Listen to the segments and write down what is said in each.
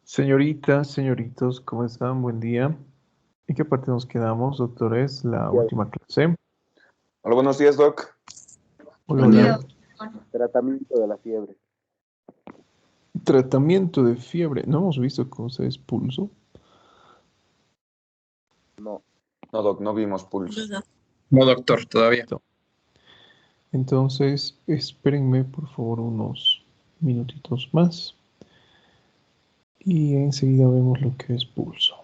Señoritas, señoritos, ¿cómo están? Buen día. ¿En qué parte nos quedamos, doctores? La última clase. Hola, buenos días, Doc. Hola, Buen día, hola. doctor. Tratamiento de la fiebre. Tratamiento de fiebre. ¿No hemos visto cómo se es pulso? No. No, Doc, no vimos pulso. No, doctor, todavía. Entonces, espérenme por favor unos minutitos más. Y enseguida vemos lo que es pulso.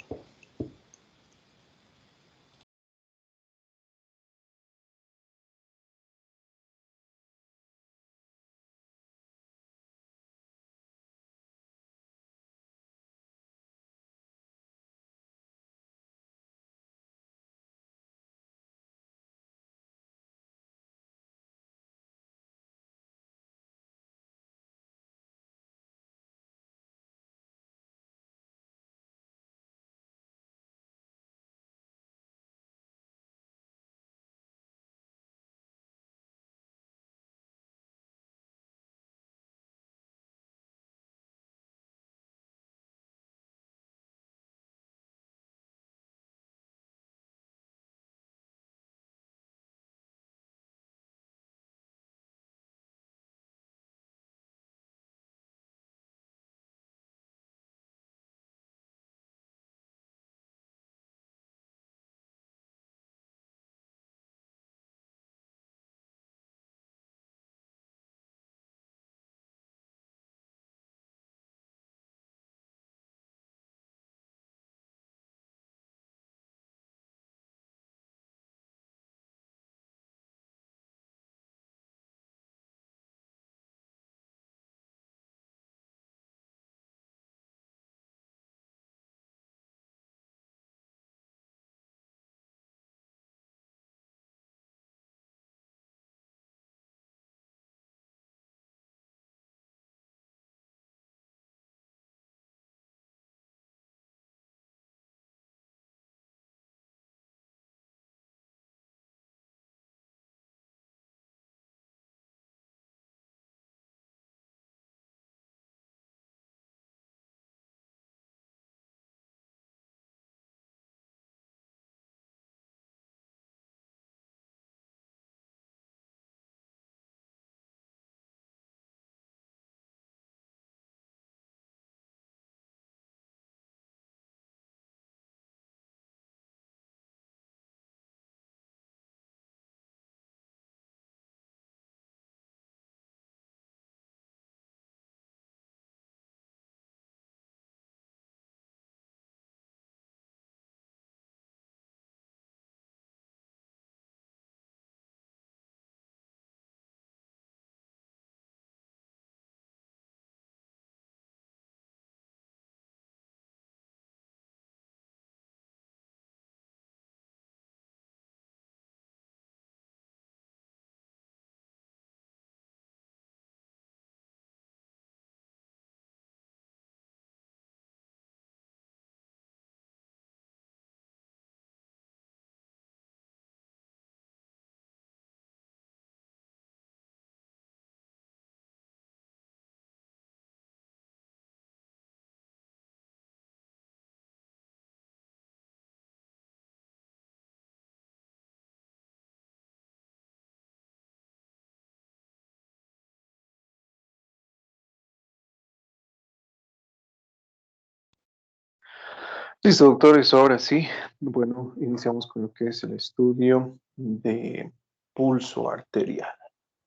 Listo, doctores, ahora sí. Bueno, iniciamos con lo que es el estudio de pulso arterial.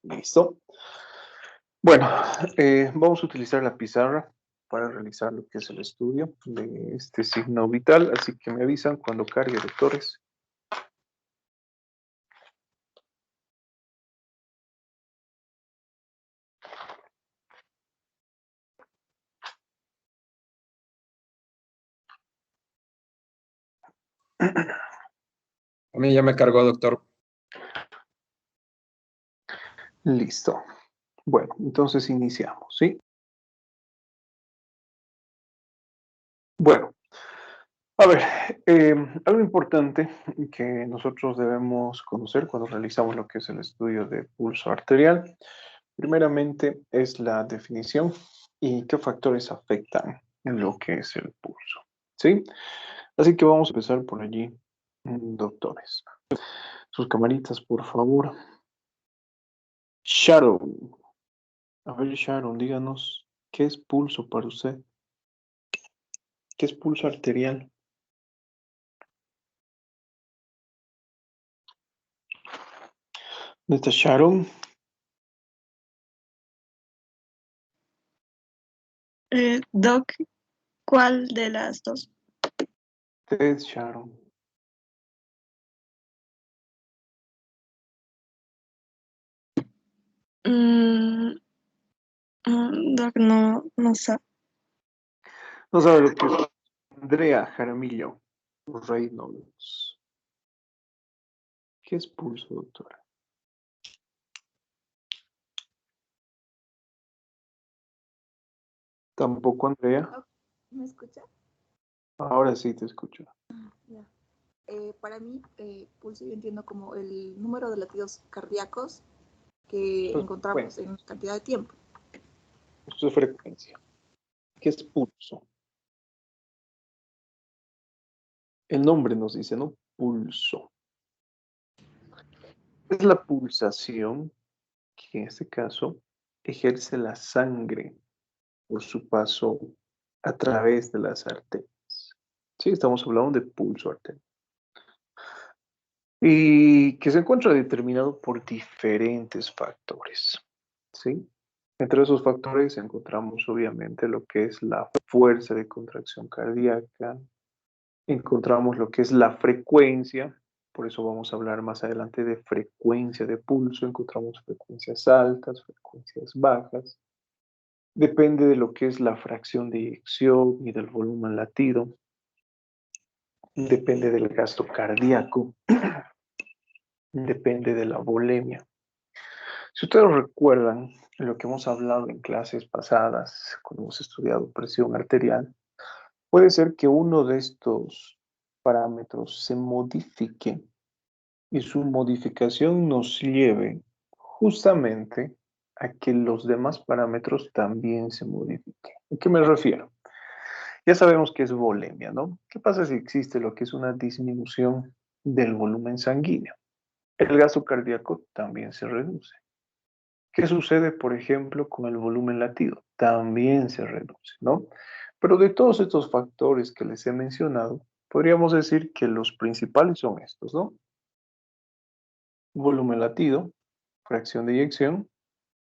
¿Listo? Bueno, vamos a utilizar la pizarra para realizar lo que es el estudio de este signo vital, así que me avisan cuando cargue, doctores. A mí ya me cargó, doctor. Listo. Bueno, entonces iniciamos, ¿sí? Bueno, a ver, algo importante que nosotros debemos conocer cuando realizamos lo que es el estudio de pulso arterial, primeramente es la definición y qué factores afectan en lo que es el pulso. ¿Sí? Así que vamos a empezar por allí, doctores. Sus camaritas, por favor. Sharon. A ver, Sharon, díganos, ¿qué es pulso para usted? ¿Qué es pulso arterial? ¿Dónde está Sharon? Doc, ¿cuál de las dos? Usted, Sharon. Mm, Doc, no sé. No sabe lo que es Andrea Jaramillo Reynolds. ¿Qué es pulso, doctora? Tampoco, Andrea. ¿Me escucha? Ahora sí te escucho. Ya. Para mí, pulso yo entiendo como el número de latidos cardíacos que Esto es encontramos en cantidad de tiempo. Esto es frecuencia. ¿Qué es pulso? El nombre nos dice, ¿no? Pulso. Es la pulsación que en este caso ejerce la sangre por su paso a través de las arterias. Sí, estamos hablando de pulso arterial. Y que se encuentra determinado por diferentes factores. ¿Sí? Entre esos factores encontramos obviamente lo que es la fuerza de contracción cardíaca, encontramos lo que es la frecuencia, por eso vamos a hablar más adelante de frecuencia de pulso, encontramos frecuencias altas, frecuencias bajas, depende de lo que es la fracción de eyección y del volumen latido, depende del gasto cardíaco, depende de la volemia. Si ustedes recuerdan lo que hemos hablado en clases pasadas, cuando hemos estudiado presión arterial, puede ser que uno de estos parámetros se modifique y su modificación nos lleve justamente a que los demás parámetros también se modifiquen. ¿A qué me refiero? Ya sabemos que es volemia, ¿no? ¿Qué pasa si existe lo que es una disminución del volumen sanguíneo? El gasto cardíaco también se reduce. ¿Qué sucede, por ejemplo, con el volumen latido? También se reduce, ¿no? Pero de todos estos factores que les he mencionado, podríamos decir que los principales son estos, ¿no? Volumen latido, fracción de eyección,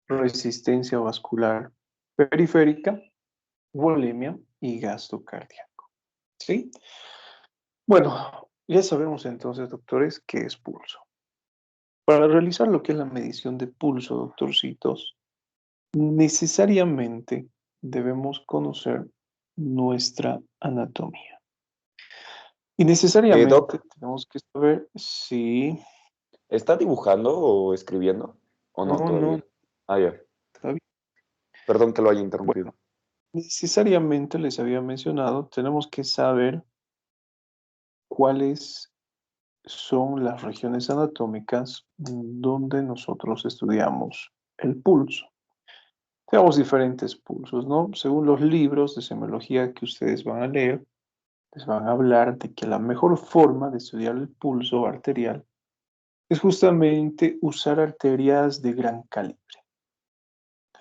resistencia vascular periférica, volemia y gasto cardíaco. ¿Sí? Bueno, ya sabemos entonces, doctores, qué es pulso. Para realizar lo que es la medición de pulso, doctorcitos, necesariamente debemos conocer nuestra anatomía. Y necesariamente Doc, tenemos que saber si... ¿está dibujando o escribiendo? ¿O no No, todavía? Ah, ya. está bien. Perdón que lo haya Bueno, interrumpido. necesariamente les había mencionado, tenemos que saber cuáles son las regiones anatómicas donde nosotros estudiamos el pulso. Tenemos diferentes pulsos, ¿no? Según los libros de semiología que ustedes van a leer, les van a hablar de que la mejor forma de estudiar el pulso arterial es justamente usar arterias de gran calibre,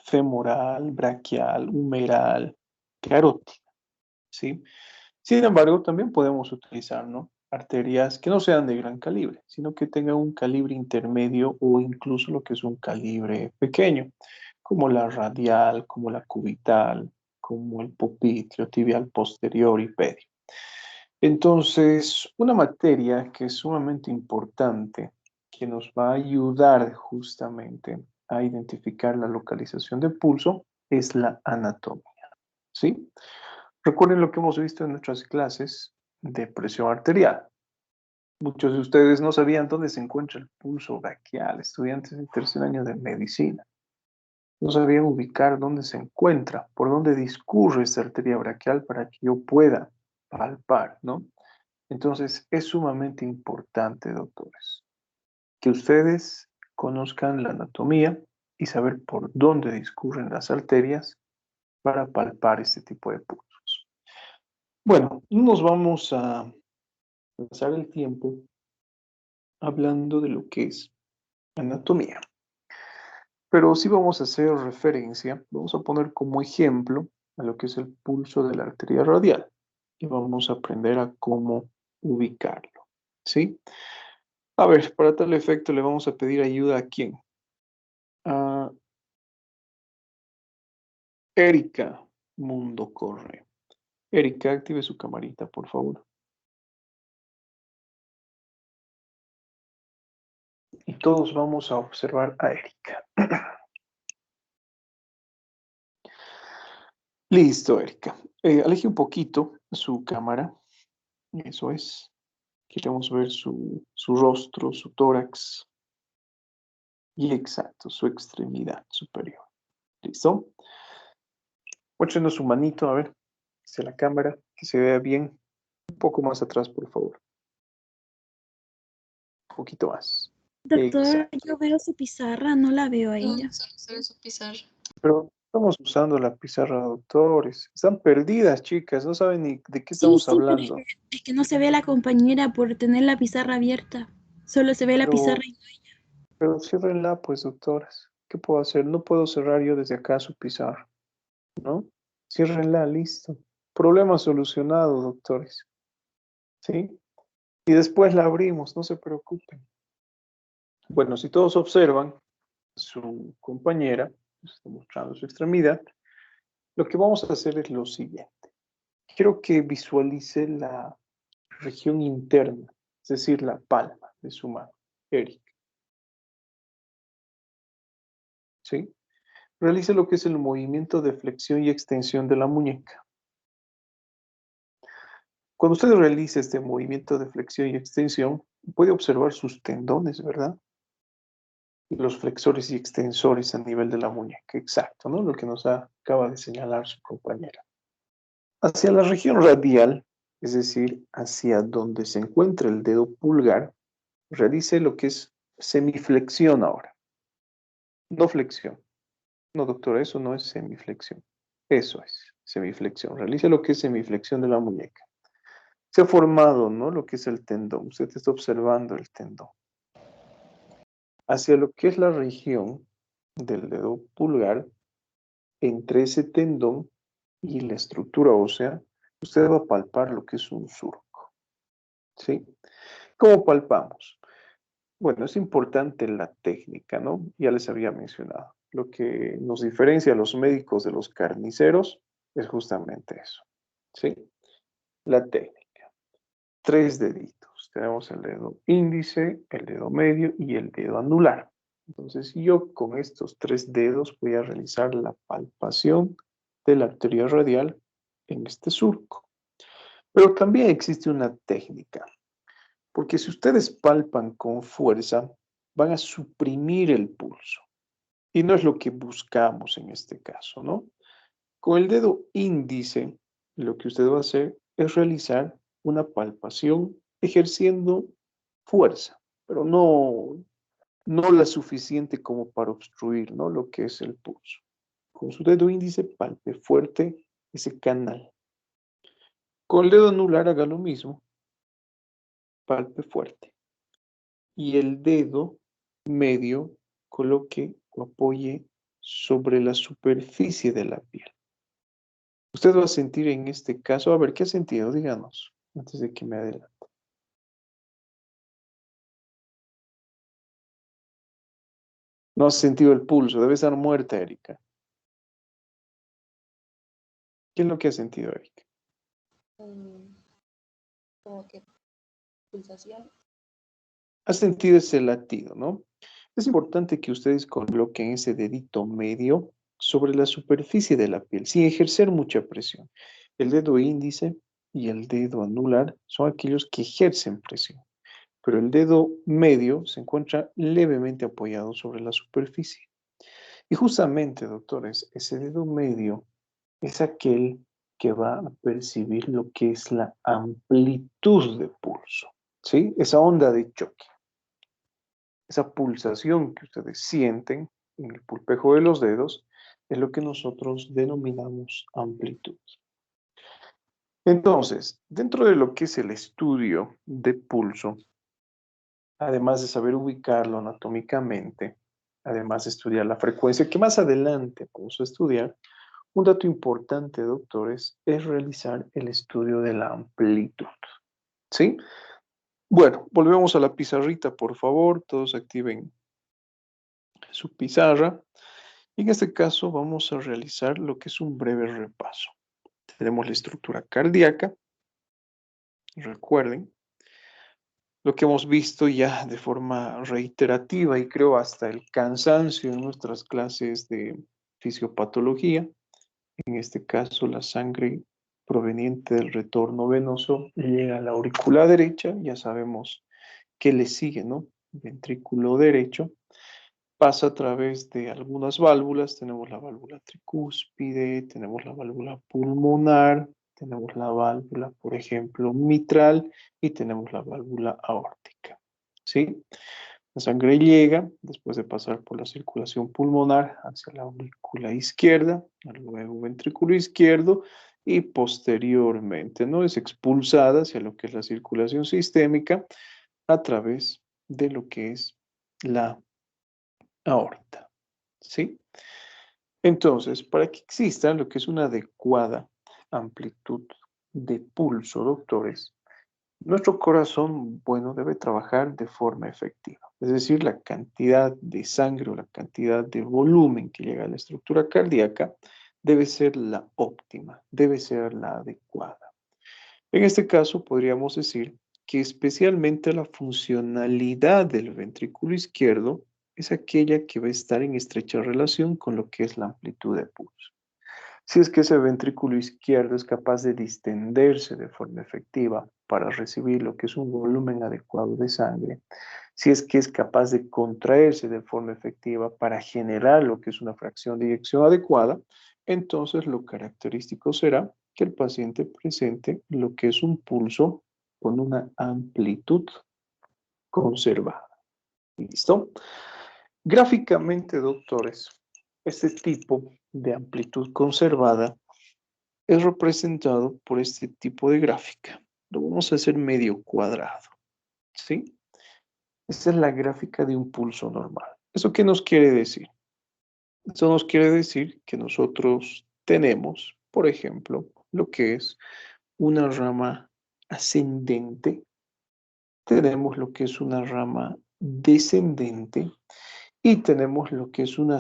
femoral, braquial, humeral, carótida, ¿sí? Sin embargo, también podemos utilizar, ¿no? Arterias que no sean de gran calibre, sino que tengan un calibre intermedio o incluso lo que es un calibre pequeño, como la radial, como la cubital, como el popliteo tibial posterior y pedio. Entonces, una materia que es sumamente importante, que nos va a ayudar justamente a identificar la localización del pulso, es la anatomía, ¿sí? Recuerden lo que hemos visto en nuestras clases de presión arterial. Muchos de ustedes no sabían dónde se encuentra el pulso braquial, estudiantes de tercer año de medicina. No sabían ubicar dónde se encuentra, por dónde discurre esta arteria braquial para que yo pueda palpar, ¿no? Entonces, es sumamente importante, doctores, que ustedes conozcan la anatomía y saber por dónde discurren las arterias para palpar este tipo de pulsos. Bueno, no nos vamos a pasar el tiempo hablando de lo que es anatomía, pero sí vamos a hacer referencia, vamos a poner como ejemplo a lo que es el pulso de la arteria radial y vamos a aprender a cómo ubicarlo, ¿sí? A ver, para tal efecto le vamos a pedir ayuda a quién. A Erika Mundo Corre. Erika, active su camarita, por favor. Y todos vamos a observar a Erika. Listo, Erika. Aleje un poquito su cámara. Eso es. Queremos ver su rostro, su tórax y exacto, su extremidad superior. ¿Listo? Muéstrenos su manito, a ver, hacia la cámara, que se vea bien. Un poco más atrás, por favor. Un poquito más. Doctor, Exacto. yo veo su pizarra, no la veo a No, ella. solo se ve su pizarra. Pero estamos usando la pizarra, doctores. Están perdidas, chicas. No saben ni de qué Sí, estamos sí, pero hablando. es que no se ve a la compañera por tener la pizarra abierta. Solo se ve la Pero, pizarra y pero ciérrenla, pues, doctoras. ¿Qué puedo hacer? No puedo cerrar yo desde acá su pizarra, ¿no? Ciérrenla, listo. Problema solucionado, doctores. ¿Sí? Y después la abrimos, no se preocupen. Bueno, si todos observan, su compañera está mostrando su extremidad. Lo que vamos a hacer es lo siguiente. Quiero que visualice la región interna, es decir, la palma de su mano. Eric, ¿sí? Realice lo que es el movimiento de flexión y extensión de la muñeca. Cuando usted realice este movimiento de flexión y extensión, puede observar sus tendones, ¿verdad? Los flexores y extensores a nivel de la muñeca. Exacto, ¿no? Lo que nos acaba de señalar su compañera. Hacia la región radial, es decir, hacia donde se encuentra el dedo pulgar, realice lo que es semiflexión ahora. No flexión. No, doctora, eso no es semiflexión. Eso es semiflexión. Realice lo que es semiflexión de la muñeca. Se ha formado, ¿no? Lo que es el tendón. Usted está observando el tendón. Hacia lo que es la región del dedo pulgar, entre ese tendón y la estructura ósea, usted va a palpar lo que es un surco. ¿Sí? ¿Cómo palpamos? Bueno, es importante la técnica, ¿no? Ya les había mencionado. Lo que nos diferencia a los médicos de los carniceros es justamente eso, ¿sí? La técnica. 3 deditos. Tenemos el dedo índice, el dedo medio y el dedo anular. Entonces, yo con estos 3 dedos voy a realizar la palpación de la arteria radial en este surco. Pero también existe una técnica. Porque si ustedes palpan con fuerza, van a suprimir el pulso. Y no es lo que buscamos en este caso, ¿no? Con el dedo índice, lo que usted va a hacer es realizar una palpación ejerciendo fuerza, pero no la suficiente como para obstruir, ¿no? Lo que es el pulso. Con su dedo índice palpe fuerte ese canal. Con el dedo anular haga lo mismo, palpe fuerte. Y el dedo medio coloque o apoye sobre la superficie de la piel. Usted va a sentir en este caso, a ver, ¿qué ha sentido? Díganos, antes de que me adelante. No has sentido el pulso, debe estar muerta, Erika. ¿Qué es lo que ha sentido, Erika? Como que pulsación. Has sentido ese latido, ¿no? Es importante que ustedes coloquen ese dedito medio sobre la superficie de la piel, sin ejercer mucha presión. El dedo índice y el dedo anular son aquellos que ejercen presión, pero el dedo medio se encuentra levemente apoyado sobre la superficie. Y justamente, doctores, ese dedo medio es aquel que va a percibir lo que es la amplitud de pulso, ¿sí? Esa onda de choque. Esa pulsación que ustedes sienten en el pulpejo de los dedos es lo que nosotros denominamos amplitud. Entonces, dentro de lo que es el estudio de pulso, además de saber ubicarlo anatómicamente, además de estudiar la frecuencia, que más adelante vamos a estudiar, un dato importante, doctores, es realizar el estudio de la amplitud. ¿Sí? Bueno, volvemos a la pizarrita, por favor. Todos activen su pizarra. Y en este caso vamos a realizar lo que es un breve repaso. Tenemos la estructura cardíaca. Recuerden lo que hemos visto ya de forma reiterativa y creo hasta el cansancio en nuestras clases de fisiopatología. En este caso, la sangre proveniente del retorno venoso llega a la aurícula derecha. Ya sabemos qué le sigue, ¿no? Ventrículo derecho. Pasa a través de algunas válvulas. Tenemos la válvula tricúspide, tenemos la válvula pulmonar, tenemos la válvula, por ejemplo, mitral y tenemos la válvula aórtica. ¿Sí? La sangre llega, después de pasar por la circulación pulmonar, hacia la aurícula izquierda, luego ventrículo izquierdo y posteriormente, ¿no? Es expulsada hacia lo que es la circulación sistémica a través de lo que es la aorta. ¿Sí? Entonces, para que exista lo que es una adecuada amplitud de pulso, doctores, nuestro corazón, bueno, debe trabajar de forma efectiva. Es decir, la cantidad de sangre o la cantidad de volumen que llega a la estructura cardíaca debe ser la óptima, debe ser la adecuada. En este caso, podríamos decir que especialmente la funcionalidad del ventrículo izquierdo es aquella que va a estar en estrecha relación con lo que es la amplitud de pulso. Si es que ese ventrículo izquierdo es capaz de distenderse de forma efectiva para recibir lo que es un volumen adecuado de sangre, si es que es capaz de contraerse de forma efectiva para generar lo que es una fracción de eyección adecuada, entonces lo característico será que el paciente presente lo que es un pulso con una amplitud conservada. ¿Listo? Gráficamente, doctores, este tipo de amplitud conservada es representado por este tipo de gráfica. Lo vamos a hacer medio cuadrado, ¿sí? Esta es la gráfica de un pulso normal. ¿Eso qué nos quiere decir? Eso nos quiere decir que nosotros tenemos, por ejemplo, lo que es una rama ascendente, tenemos lo que es una rama descendente y tenemos lo que es una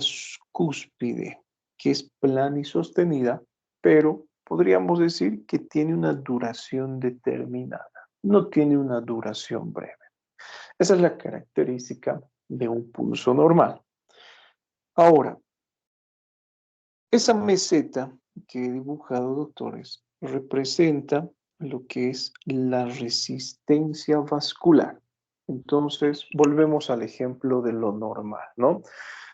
cúspide, que es plana y sostenida, pero podríamos decir que tiene una duración determinada, no tiene una duración breve. Esa es la característica de un pulso normal. Ahora, esa meseta que he dibujado, doctores, representa lo que es la resistencia vascular. Entonces, volvemos al ejemplo de lo normal, ¿no?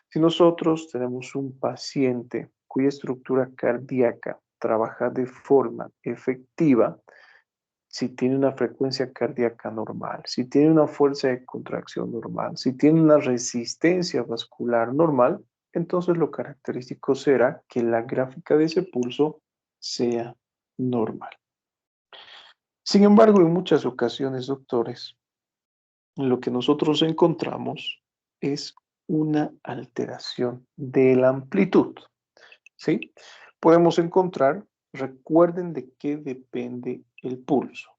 Si nosotros tenemos un paciente cuya estructura cardíaca trabaja de forma efectiva, si tiene una frecuencia cardíaca normal, si tiene una fuerza de contracción normal, si tiene una resistencia vascular normal, entonces lo característico será que la gráfica de ese pulso sea normal. Sin embargo, en muchas ocasiones, doctores, lo que nosotros encontramos es una alteración de la amplitud, ¿sí? Podemos encontrar, recuerden de qué depende el pulso.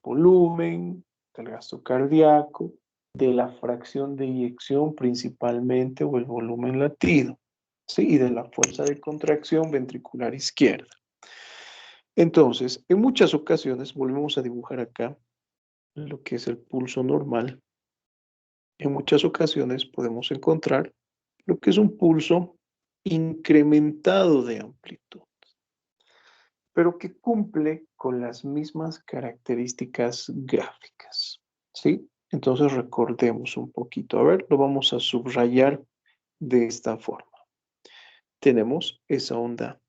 Volumen, del gasto cardíaco, de la fracción de eyección principalmente o el volumen latido, ¿sí? Y de la fuerza de contracción ventricular izquierda. Entonces, en muchas ocasiones, volvemos a dibujar acá lo que es el pulso normal. En muchas ocasiones podemos encontrar lo que es un pulso incrementado de amplitud, pero que cumple con las mismas características gráficas, ¿sí? Entonces recordemos un poquito. A ver, lo vamos a subrayar de esta forma. Tenemos esa onda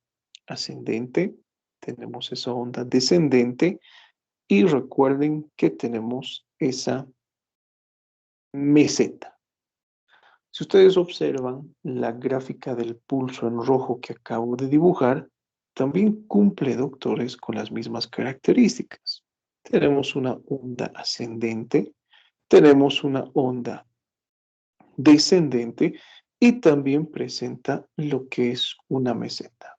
ascendente, tenemos esa onda descendente y recuerden que tenemos esa meseta. Si ustedes observan la gráfica del pulso en rojo que acabo de dibujar, también cumple, doctores, con las mismas características. Tenemos una onda ascendente, tenemos una onda descendente y también presenta lo que es una meseta.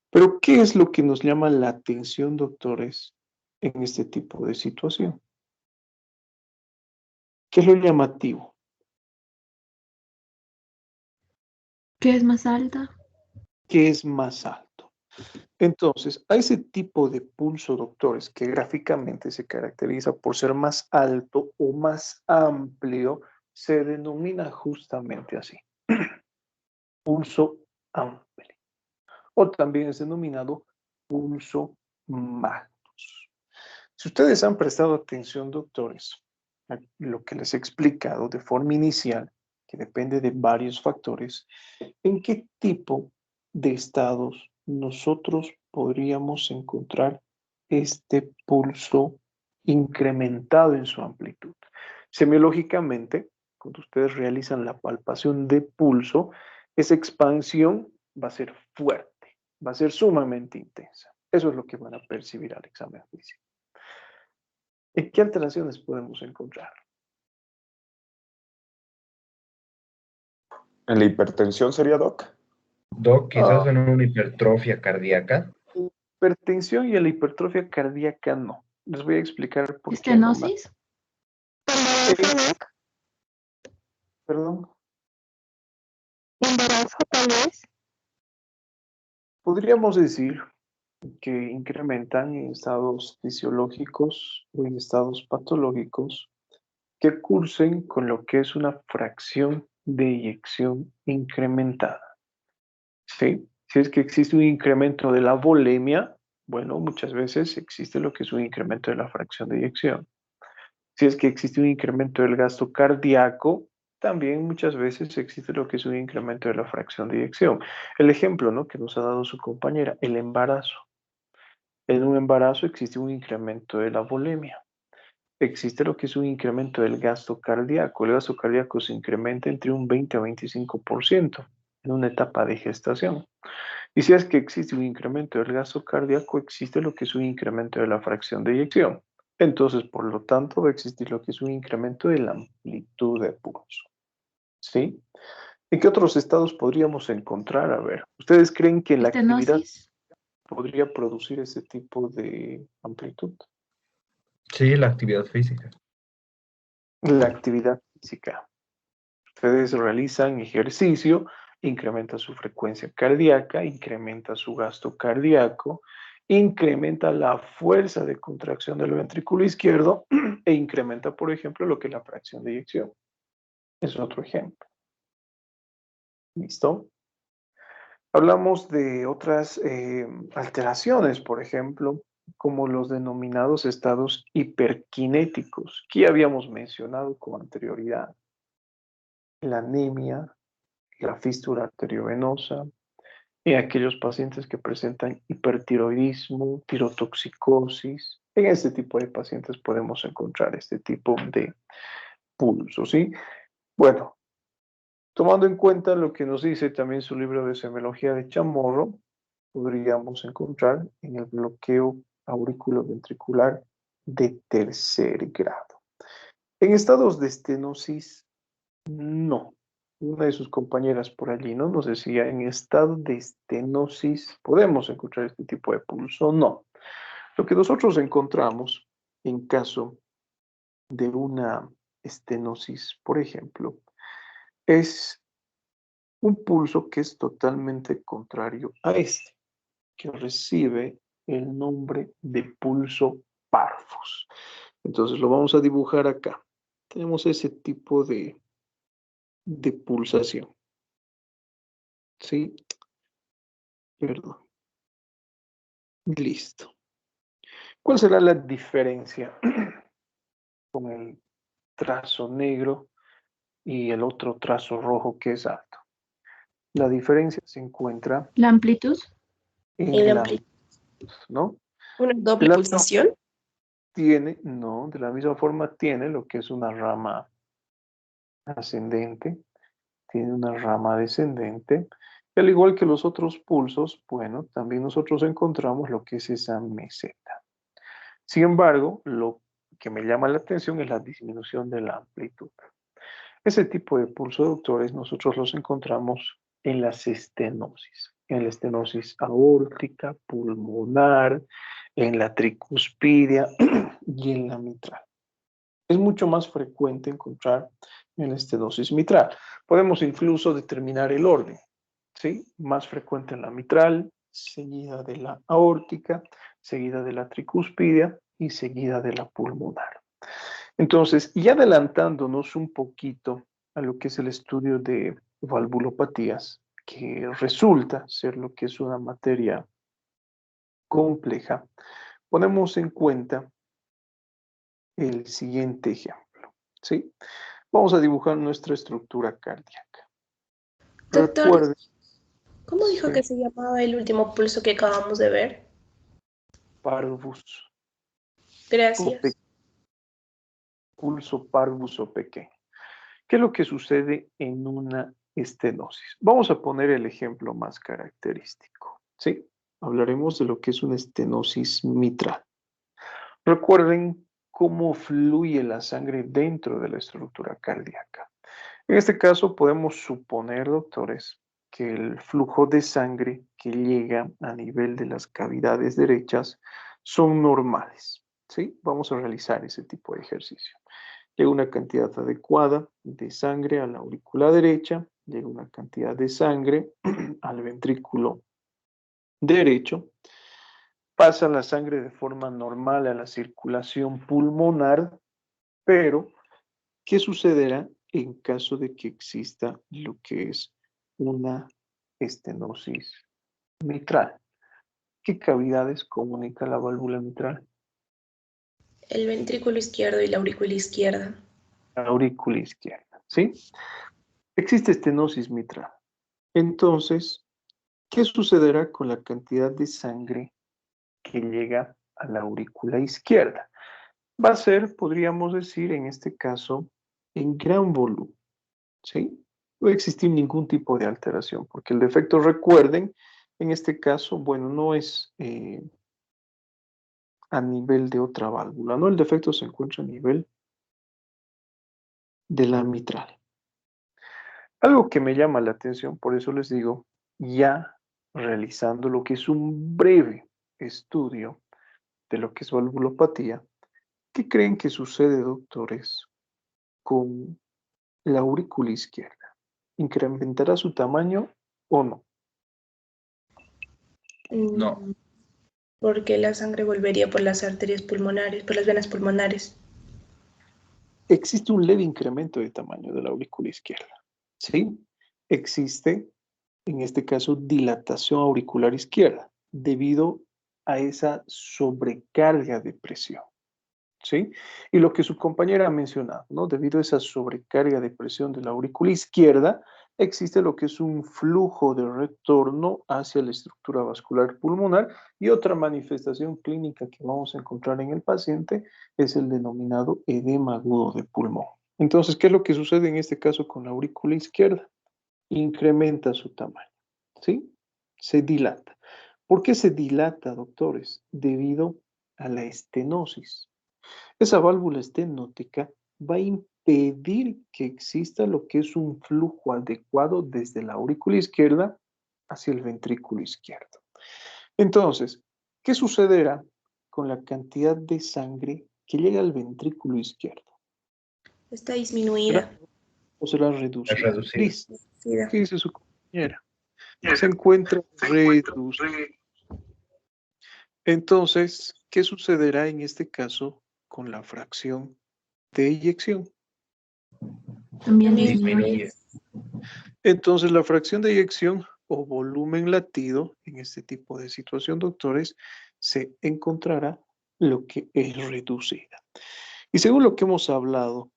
Pero, ¿qué es lo que nos llama la atención, doctores, en este tipo de situación? ¿Qué es lo llamativo? ¿Qué es más alta? ¿Qué es más alto? Entonces, a ese tipo de pulso, doctores, que gráficamente se caracteriza por ser más alto o más amplio, se denomina justamente así, pulso amplio, o también es denominado pulso maltus. Si ustedes han prestado atención, doctores, a lo que les he explicado de forma inicial, que depende de varios factores, ¿en qué tipo de estados nosotros podríamos encontrar este pulso incrementado en su amplitud? Semiológicamente, cuando ustedes realizan la palpación de pulso, esa expansión va a ser fuerte, va a ser sumamente intensa. Eso es lo que van a percibir al examen físico. ¿En qué alteraciones podemos encontrar? ¿En la hipertensión sería, Doc? Doc, quizás en una hipertrofia cardíaca. Hipertensión y la hipertrofia cardíaca no. Les voy a explicar por qué no. ¿Estenosis? Embarazo, Doc. Perdón. Embarazo, tal vez. Podríamos decir que incrementan en estados fisiológicos o en estados patológicos que cursen con lo que es una fracción de eyección incrementada. ¿Sí? Si es que existe un incremento de la volemia, bueno, muchas veces existe lo que es un incremento de la fracción de eyección. Si es que existe un incremento del gasto cardíaco, también muchas veces existe lo que es un incremento de la fracción de eyección. El ejemplo, ¿no?, que nos ha dado su compañera, el embarazo. En un embarazo existe un incremento de la volemia. Existe lo que es un incremento del gasto cardíaco. El gasto cardíaco se incrementa entre un 20 a 25% en una etapa de gestación. Y si es que existe un incremento del gasto cardíaco, existe lo que es un incremento de la fracción de eyección. Entonces, por lo tanto, va a existir lo que es un incremento de la amplitud de pulso. ¿Sí? ¿En qué otros estados podríamos encontrar? A ver, ¿ustedes creen que la actividad ¿Estenosis? podría producir ese tipo de amplitud? Sí, la actividad física. La actividad física. Ustedes realizan ejercicio, incrementa su frecuencia cardíaca, incrementa su gasto cardíaco, incrementa la fuerza de contracción del ventrículo izquierdo e incrementa, por ejemplo, lo que es la fracción de eyección. Es otro ejemplo. ¿Listo? Hablamos de otras alteraciones, por ejemplo, como los denominados estados hiperkinéticos, que ya habíamos mencionado con anterioridad. La anemia, la fístula arteriovenosa, en aquellos pacientes que presentan hipertiroidismo, tirotoxicosis. En este tipo de pacientes podemos encontrar este tipo de pulso, ¿sí? Bueno, tomando en cuenta lo que nos dice también su libro de semiología de Chamorro, podríamos encontrar en el bloqueo auriculoventricular de tercer grado. En estados de estenosis, no. Una de sus compañeras por allí, ¿no?, nos decía, en estado de estenosis, ¿podemos encontrar este tipo de pulso? No. Lo que nosotros encontramos en caso de una estenosis, por ejemplo, es un pulso que es totalmente contrario a este, que recibe el nombre de pulso parvus. Entonces lo vamos a dibujar acá. Tenemos ese tipo de pulsación. ¿Sí? Perdón. Listo. ¿Cuál será la diferencia con el trazo negro y el otro trazo rojo que es alto? La diferencia se encuentra ¿La amplitud? en El la, ampli- ¿no? Una De doble la misma pulsación. no, de la misma forma tiene lo que es una rama ascendente, tiene una rama descendente, y Al igual que los otros pulsos, bueno, también nosotros encontramos lo que es esa meseta. Sin embargo, lo que me llama la atención es la disminución de la amplitud. Ese tipo de pulso, doctores, nosotros los encontramos en las estenosis, en la estenosis aórtica, pulmonar, en la tricuspidia y en la mitral. Es mucho más frecuente encontrar en la estenosis mitral. Podemos incluso determinar el orden, ¿sí? Más frecuente en la mitral, seguida de la aórtica, seguida de la tricuspidia y seguida de la pulmonar. Entonces, y adelantándonos un poquito a lo que es el estudio de valvulopatías, que resulta ser lo que es una materia compleja, ponemos en cuenta el siguiente ejemplo, ¿sí? Vamos a dibujar nuestra estructura cardíaca. Doctor, Recuerden, ¿cómo dijo sí, que se llamaba el último pulso que acabamos de ver? parvus, Gracias. pulso parvus o pequeño. ¿Qué es lo que sucede en una estenosis? Vamos a poner el ejemplo más característico, ¿sí? Hablaremos de lo que es una estenosis mitral. Recuerden cómo fluye la sangre dentro de la estructura cardíaca. En este caso podemos suponer, doctores, que el flujo de sangre que llega a nivel de las cavidades derechas son normales, ¿sí? Vamos a realizar ese tipo de ejercicio. Llega una cantidad adecuada de sangre a la aurícula derecha, llega una cantidad de sangre al ventrículo derecho, pasa la sangre de forma normal a la circulación pulmonar, pero ¿qué sucederá en caso de que exista lo que es una estenosis mitral? ¿Qué cavidades comunica la válvula mitral? El ventrículo izquierdo y la aurícula izquierda. La aurícula izquierda, ¿sí? Existe estenosis mitral. Entonces, ¿qué sucederá con la cantidad de sangre que llega a la aurícula izquierda? Va a ser, podríamos decir, en este caso, en gran volumen, ¿sí? No va a existir ningún tipo de alteración, porque el defecto, recuerden, en este caso, bueno, no es a nivel de otra válvula, ¿no? El defecto se encuentra a nivel de la mitral. Algo que me llama la atención, por eso les digo, ya realizando lo que es un breve estudio de lo que es valvulopatía, ¿qué creen que sucede, doctores, con la aurícula izquierda? ¿Incrementará su tamaño o no? No. Porque la sangre volvería por las arterias pulmonares, por las venas pulmonares. Existe un leve incremento de tamaño de la aurícula izquierda, ¿sí? Existe, en este caso, dilatación auricular izquierda, debido a esa sobrecarga de presión, ¿sí? Y lo que su compañera ha mencionado, ¿no? Debido a esa sobrecarga de presión de la aurícula izquierda, existe lo que es un flujo de retorno hacia la estructura vascular pulmonar y otra manifestación clínica que vamos a encontrar en el paciente es el denominado edema agudo de pulmón. Entonces, ¿qué es lo que sucede en este caso con la aurícula izquierda? Incrementa su tamaño, ¿sí? Se dilata. ¿Por qué se dilata, doctores? Debido a la estenosis. Esa válvula estenótica va a impedir que exista lo que es un flujo adecuado desde la aurícula izquierda hacia el ventrículo izquierdo. Entonces, ¿qué sucederá con la cantidad de sangre que llega al ventrículo izquierdo? Está disminuida. ¿O será Es reducida? reducido. Listo. ¿Qué dice su compañera? Se encuentra reducida. Entonces, ¿qué sucederá en este caso con la fracción de eyección? También Disminuye. disminuye. Entonces, la fracción de eyección o volumen latido en este tipo de situación, doctores, se encontrará lo que es reducida. Y según lo que hemos hablado,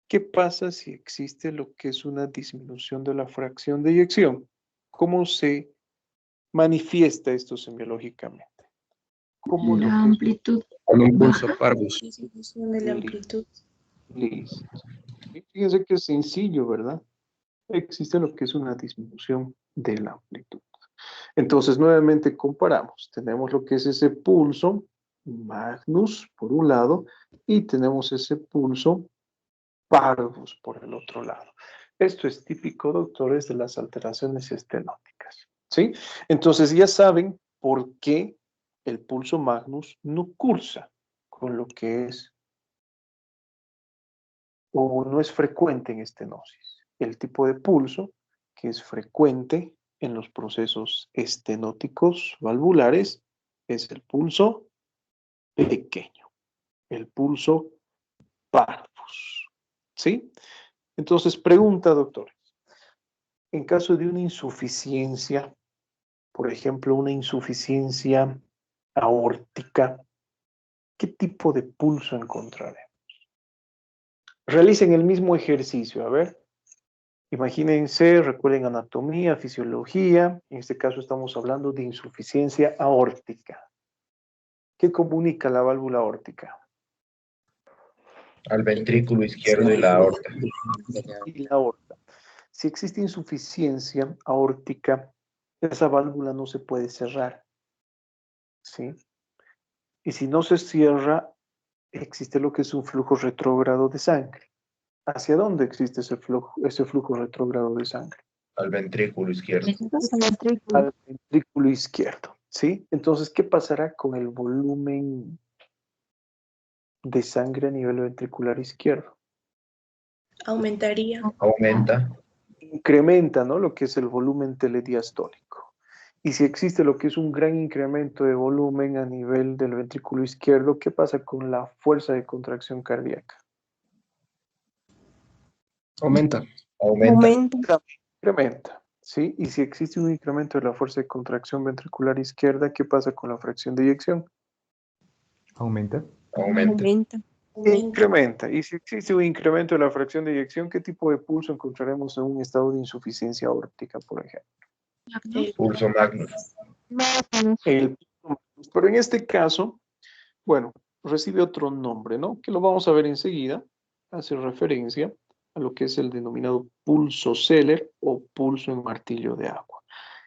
¿qué pasa si existe lo que es una disminución de la fracción de eyección? ¿Cómo se manifiesta esto semiológicamente? ¿Cómo lo La que es amplitud Con un pulso baja. parvus. Disminución de la amplitud. listo? Y fíjense que es sencillo, ¿verdad? existe lo que es una disminución de la amplitud. Entonces, nuevamente comparamos. Tenemos lo que es ese pulso magnus por un lado y tenemos ese pulso parvus por el otro lado. Esto es típico, doctores, de las alteraciones estenóticas, ¿sí? Entonces ya saben por qué el pulso magnus no cursa con lo que es o no es frecuente en estenosis. El tipo de pulso que es frecuente en los procesos estenóticos valvulares es el pulso pequeño, el pulso parvus, ¿sí? Entonces, pregunta, doctores, en caso de una insuficiencia, por ejemplo, una insuficiencia aórtica, ¿qué tipo de pulso encontraremos? Realicen el mismo ejercicio, a ver. Imagínense, recuerden anatomía, fisiología, en este caso estamos hablando de insuficiencia aórtica. ¿Qué comunica la válvula aórtica? Al ventrículo izquierdo y la aorta. Y la aorta. Si existe insuficiencia aórtica, esa válvula no se puede cerrar, ¿sí? Y si no se cierra, existe lo que es un flujo retrógrado de sangre. ¿Hacia dónde existe ese flujo retrógrado de sangre? Al ventrículo izquierdo. Al ventrículo izquierdo, ¿sí? Entonces, ¿qué pasará con el volumen de sangre a nivel ventricular izquierdo? Aumentaría. Aumenta. Incrementa, ¿no? Lo que es el volumen telediastólico. Y si existe lo que es un gran incremento de volumen a nivel del ventrículo izquierdo, ¿qué pasa con la fuerza de contracción cardíaca? Aumenta. Aumenta. Incrementa, ¿sí? Y si existe un incremento de la fuerza de contracción ventricular izquierda, ¿qué pasa con la fracción de eyección? Aumenta. Aumenta. Incrementa. Y si existe un incremento de la fracción de eyección, ¿qué tipo de pulso encontraremos en un estado de insuficiencia aórtica, por ejemplo? Pulso magnus. El pulso magnus. Pero en este caso, bueno, recibe otro nombre, ¿no? Que lo vamos a ver enseguida. Hace referencia a lo que es el denominado pulso Seller o pulso en martillo de agua.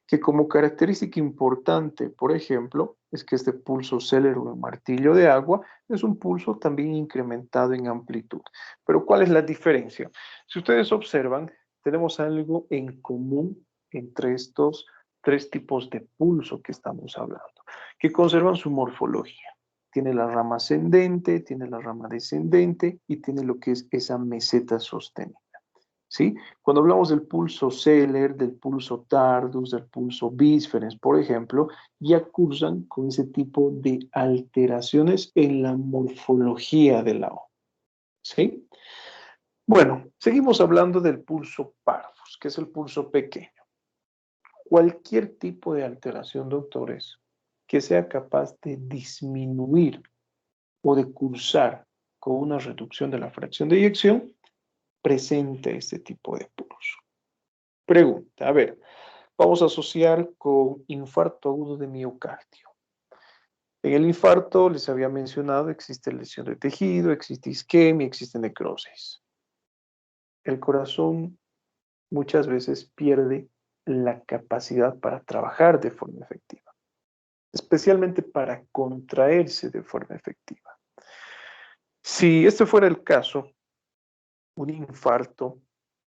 Que como característica importante, por ejemplo, es que este pulso Seller o en martillo de agua es un pulso también incrementado en amplitud. Pero ¿cuál es la diferencia? Si ustedes observan, tenemos algo en común entre estos tres tipos de pulso que estamos hablando, que conservan su morfología. Tiene la rama ascendente, tiene la rama descendente y tiene lo que es esa meseta sostenida, ¿sí? Cuando hablamos del pulso Seller, del pulso Tardus, del pulso Bisferens, por ejemplo, ya cursan con ese tipo de alteraciones en la morfología de la O, ¿sí? Bueno, seguimos hablando del pulso Parvus, que es el pulso pequeño. Cualquier tipo de alteración, doctores, que sea capaz de disminuir o de cursar con una reducción de la fracción de eyección, presenta este tipo de pulso. Pregunta, a ver, vamos a asociar con infarto agudo de miocardio. En el infarto, les había mencionado, existe lesión de tejido, existe isquemia, existe necrosis. El corazón muchas veces pierde la capacidad para trabajar de forma efectiva, especialmente para contraerse de forma efectiva. Si este fuera el caso, un infarto,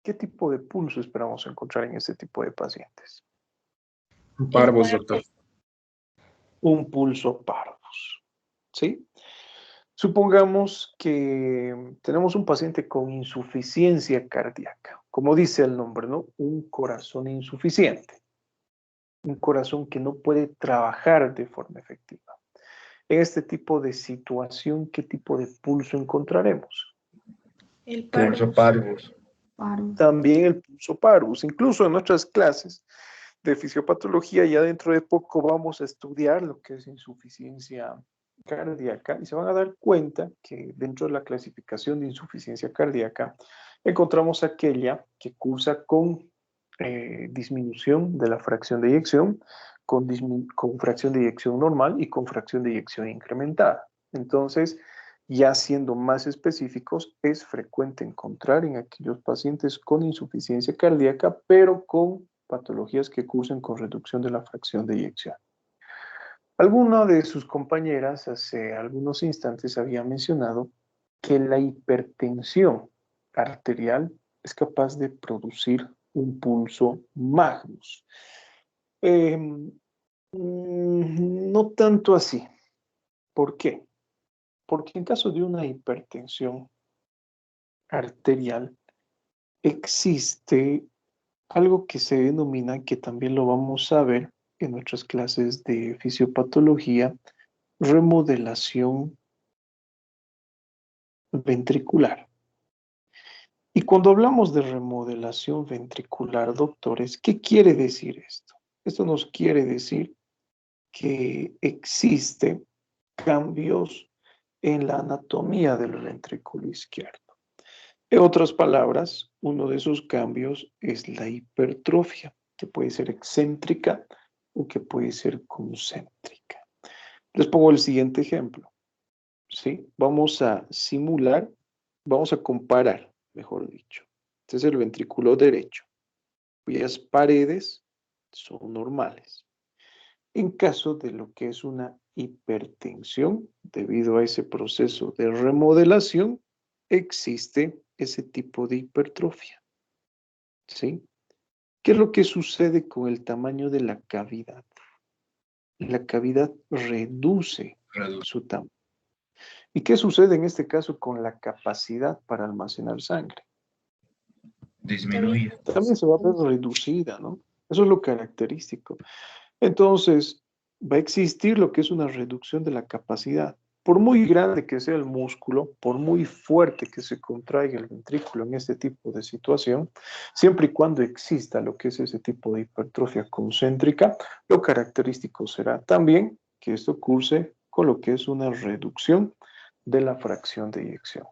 ¿qué tipo de pulso esperamos encontrar en este tipo de pacientes? Parvus, doctor. Un pulso parvus, ¿sí? Supongamos que tenemos un paciente con insuficiencia cardíaca, como dice el nombre, ¿no? Un corazón insuficiente, un corazón que no puede trabajar de forma efectiva. En este tipo de situación, ¿qué tipo de pulso encontraremos? El Pulso parvus. También el pulso parvus. Incluso en nuestras clases de fisiopatología, ya dentro de poco vamos a estudiar lo que es insuficiencia cardíaca y se van a dar cuenta que dentro de la clasificación de insuficiencia cardíaca encontramos aquella que cursa con disminución de la fracción de eyección, con fracción de eyección normal y con fracción de eyección incrementada. Entonces, Ya siendo más específicos, es frecuente encontrar en aquellos pacientes con insuficiencia cardíaca, pero con patologías que cursen con reducción de la fracción de eyección. Alguna de sus compañeras hace algunos instantes había mencionado que la hipertensión arterial es capaz de producir un pulso magnus. No tanto así. ¿Por qué? Porque en caso de una hipertensión arterial existe algo que se denomina, que también lo vamos a ver en nuestras clases de fisiopatología, remodelación ventricular. Y cuando hablamos de remodelación ventricular, doctores, ¿qué quiere decir esto? Esto nos quiere decir que existen cambios en la anatomía del ventrículo izquierdo. En otras palabras, uno de esos cambios es la hipertrofia, que puede ser excéntrica o que puede ser concéntrica. Les pongo el siguiente ejemplo. ¿Sí? Vamos a simular, vamos a comparar, mejor dicho. Este es el ventrículo derecho, cuyas paredes son normales. En caso de lo que es una hipertensión, debido a ese proceso de remodelación, existe ese tipo de hipertrofia. ¿Sí? ¿Qué es lo que sucede con el tamaño de la cavidad? La cavidad reduce su tamaño. ¿Y qué sucede en este caso con la capacidad para almacenar sangre? Disminuye. También se va a ver reducida, ¿no? Eso es lo característico. Entonces, va a existir lo que es una reducción de la capacidad. Por muy grande que sea el músculo, por muy fuerte que se contraiga el ventrículo en este tipo de situación, siempre y cuando exista lo que es ese tipo de hipertrofia concéntrica, lo característico será también que esto curse con lo que es una reducción de la fracción de eyección.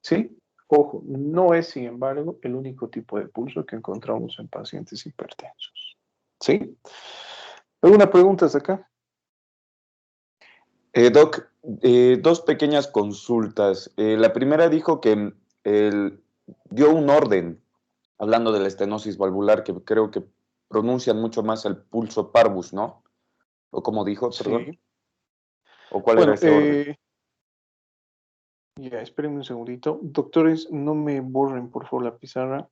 ¿Sí? Ojo, no es, sin embargo, el único tipo de pulso que encontramos en pacientes hipertensos. ¿Sí? ¿Alguna pregunta hasta acá? Doc, dos pequeñas consultas. La primera dijo que dio un orden, hablando de la estenosis valvular, que creo que pronuncian mucho más el pulso parvus, ¿no? ¿O como dijo, perdón? Sí. ¿O cuál era Bueno, ese orden? ya, espérenme un segundito. Doctores, no me borren, por favor, la pizarra.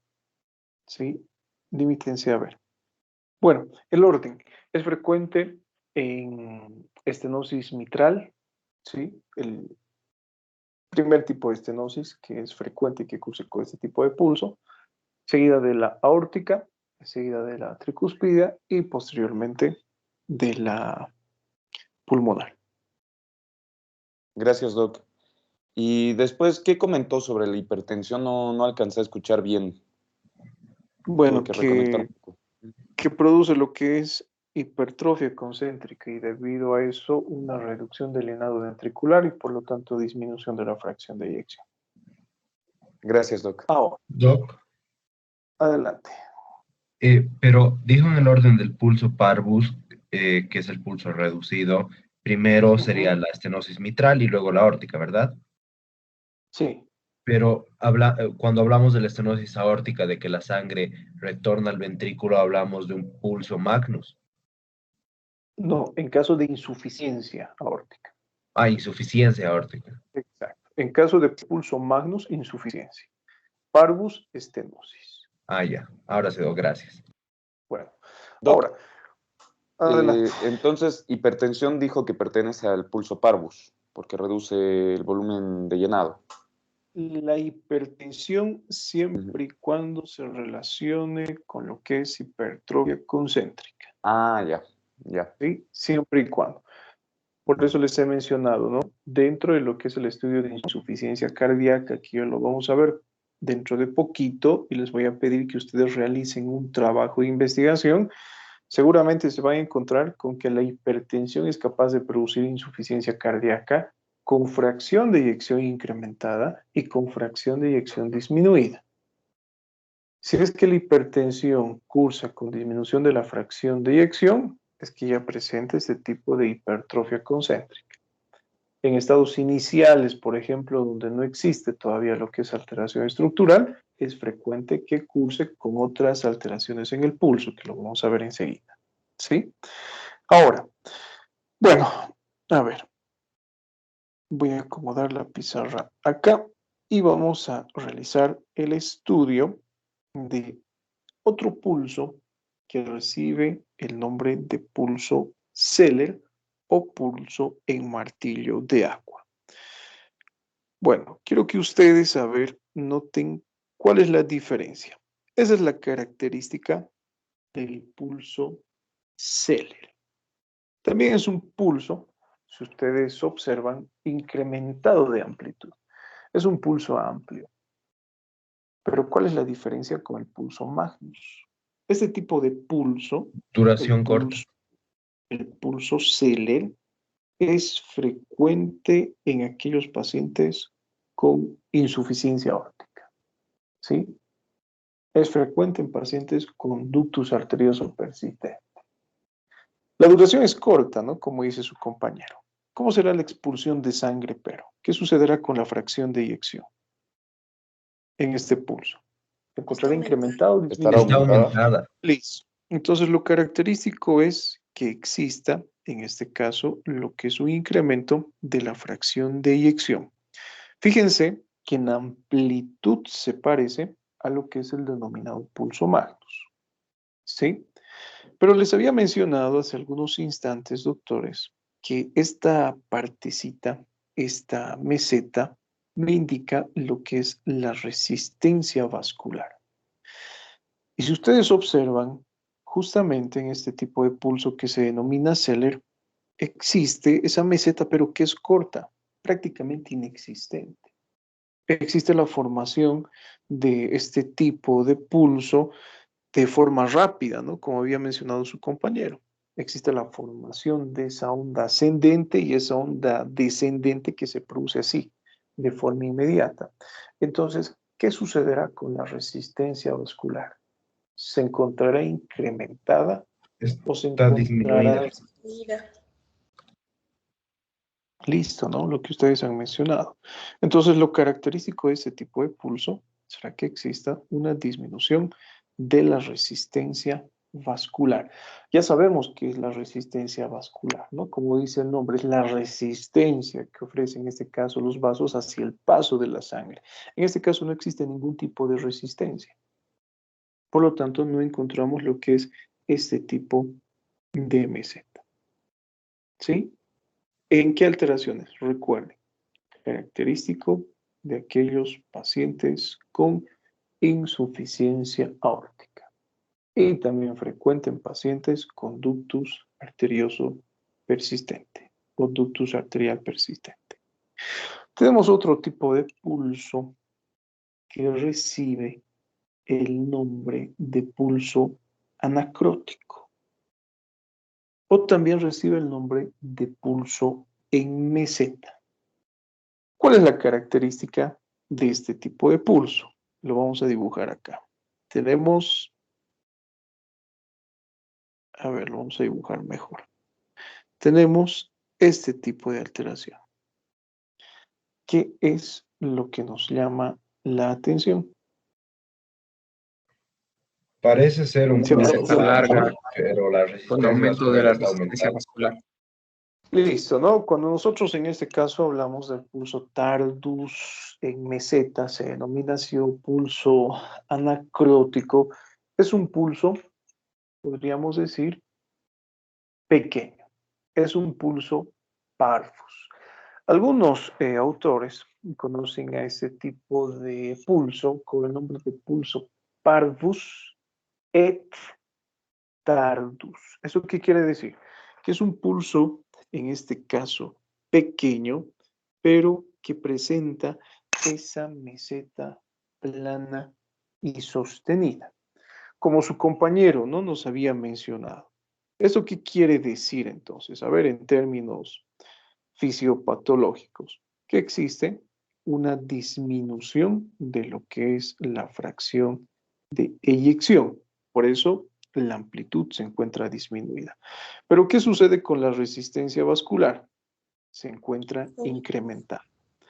Sí, limítense a ver. Bueno, el orden es frecuente en estenosis mitral, ¿sí? El primer tipo de estenosis que es frecuente que curse con este tipo de pulso, seguida de la aórtica, seguida de la tricúspide y posteriormente de la pulmonar. Gracias, Doc. Y después, ¿qué comentó sobre la hipertensión? No alcancé a escuchar bien. Tuve Bueno, que reconectar un poco. que produce lo que es hipertrofia concéntrica y debido a eso una reducción del llenado ventricular y por lo tanto disminución de la fracción de eyección. Gracias, Doc. Ahora, Doc, adelante. pero dijo en el orden del pulso parvus, que es el pulso reducido, primero sería la estenosis mitral y luego la aórtica, ¿verdad? Sí, Pero cuando hablamos de la estenosis aórtica, de que la sangre retorna al ventrículo, hablamos de un pulso magnus. no, en caso de insuficiencia aórtica. Ah, insuficiencia aórtica. Exacto. En caso de pulso magnus, insuficiencia. Parvus, estenosis. Ah, ya. Ahora se dio, gracias. Bueno, Doc, ahora, adelante. entonces, hipertensión dijo que pertenece al pulso parvus, porque reduce el volumen de llenado. La hipertensión Ujú. siempre y cuando se relacione con lo que es hipertrofia concéntrica. Ah, ya. ¿Sí? Siempre y cuando. Por eso les he mencionado, ¿no? Dentro de lo que es el estudio de insuficiencia cardíaca, que ya lo vamos a ver dentro de poquito, y les voy a pedir que ustedes realicen un trabajo de investigación, seguramente se van a encontrar con que la hipertensión es capaz de producir insuficiencia cardíaca con fracción de eyección incrementada y con fracción de eyección disminuida. Si es que la hipertensión cursa con disminución de la fracción de eyección, es que ya presenta este tipo de hipertrofia concéntrica. En estados iniciales, por ejemplo, donde no existe todavía lo que es alteración estructural, es frecuente que curse con otras alteraciones en el pulso, que lo vamos a ver enseguida. ¿Sí? Ahora, bueno, a ver, voy a acomodar la pizarra acá y vamos a realizar el estudio de otro pulso que recibe el nombre de pulso Zeller o pulso en martillo de agua. Bueno, quiero que ustedes, a ver, noten cuál es la diferencia. Esa es la característica del pulso Zeller. También es un pulso, si ustedes observan, incrementado de amplitud. Es un pulso amplio. Pero ¿cuál es la diferencia con el pulso Magnus? Este tipo de pulso, Duración corta. el pulso Zeller, es frecuente en aquellos pacientes con insuficiencia aórtica. ¿Sí? Es frecuente en pacientes con ductus arterioso persistente. La duración es corta, ¿no? Como dice su compañero. ¿Cómo será la expulsión de sangre, pero? ¿Qué sucederá con la fracción de eyección en este pulso? ¿Se encontrará incrementado o Estará disminuido? Está aumentada. Listo. Entonces, lo característico es que exista, en este caso, lo que es un incremento de la fracción de eyección. Fíjense que en amplitud se parece a lo que es el denominado pulso magnus. ¿Sí? Pero les había mencionado hace algunos instantes, doctores, que esta partecita, esta meseta, me indica lo que es la resistencia vascular. Y si ustedes observan, justamente en este tipo de pulso que se denomina Zeller, existe esa meseta, pero que es corta, prácticamente inexistente. Existe la formación de este tipo de pulso de forma rápida, ¿no? Como había mencionado su compañero. Existe la formación de esa onda ascendente y esa onda descendente que se produce así, de forma inmediata. Entonces, ¿qué sucederá con la resistencia vascular? ¿Se encontrará incrementada o se Está disminuida. encontrará listo, ¿no? Lo que ustedes han mencionado. Entonces, lo característico de ese tipo de pulso será que exista una disminución de la resistencia vascular. Ya sabemos qué es la resistencia vascular, ¿no? Como dice el nombre, es la resistencia que ofrecen en este caso los vasos hacia el paso de la sangre. En este caso no existe ningún tipo de resistencia. Por lo tanto, no encontramos lo que es este tipo de meseta. ¿Sí? ¿En qué alteraciones? Recuerden, característico de aquellos pacientes con insuficiencia aórtica y también frecuente en pacientes con ductus arterioso persistente o ductus arterial persistente. Tenemos otro tipo de pulso que recibe el nombre de pulso anacrótico o también recibe el nombre de pulso en meseta. ¿Cuál es la característica de este tipo de pulso? Lo vamos a dibujar acá. Tenemos, a ver, lo vamos a dibujar mejor. Tenemos este tipo de alteración. ¿Qué es lo que nos llama la atención? Parece ser un Sí, pulso meseta larga, pero la con resistencia aumento de la vascular está resistencia aumentada. vascular. Listo, ¿no? Cuando nosotros en este caso hablamos del pulso tardus en meseta, se denomina así un pulso anacrótico, es un pulso, podríamos decir, pequeño. Es un pulso parvus. Algunos autores conocen a ese tipo de pulso con el nombre de pulso parvus et tardus. ¿Eso qué quiere decir? Que es un pulso, en este caso, pequeño, pero que presenta esa meseta plana y sostenida, como su compañero no nos había mencionado. ¿Eso qué quiere decir entonces? A ver, en términos fisiopatológicos, que existe una disminución de lo que es la fracción de eyección. Por eso la amplitud se encuentra disminuida. Pero ¿qué sucede con la resistencia vascular? se encuentra Sí. incrementada.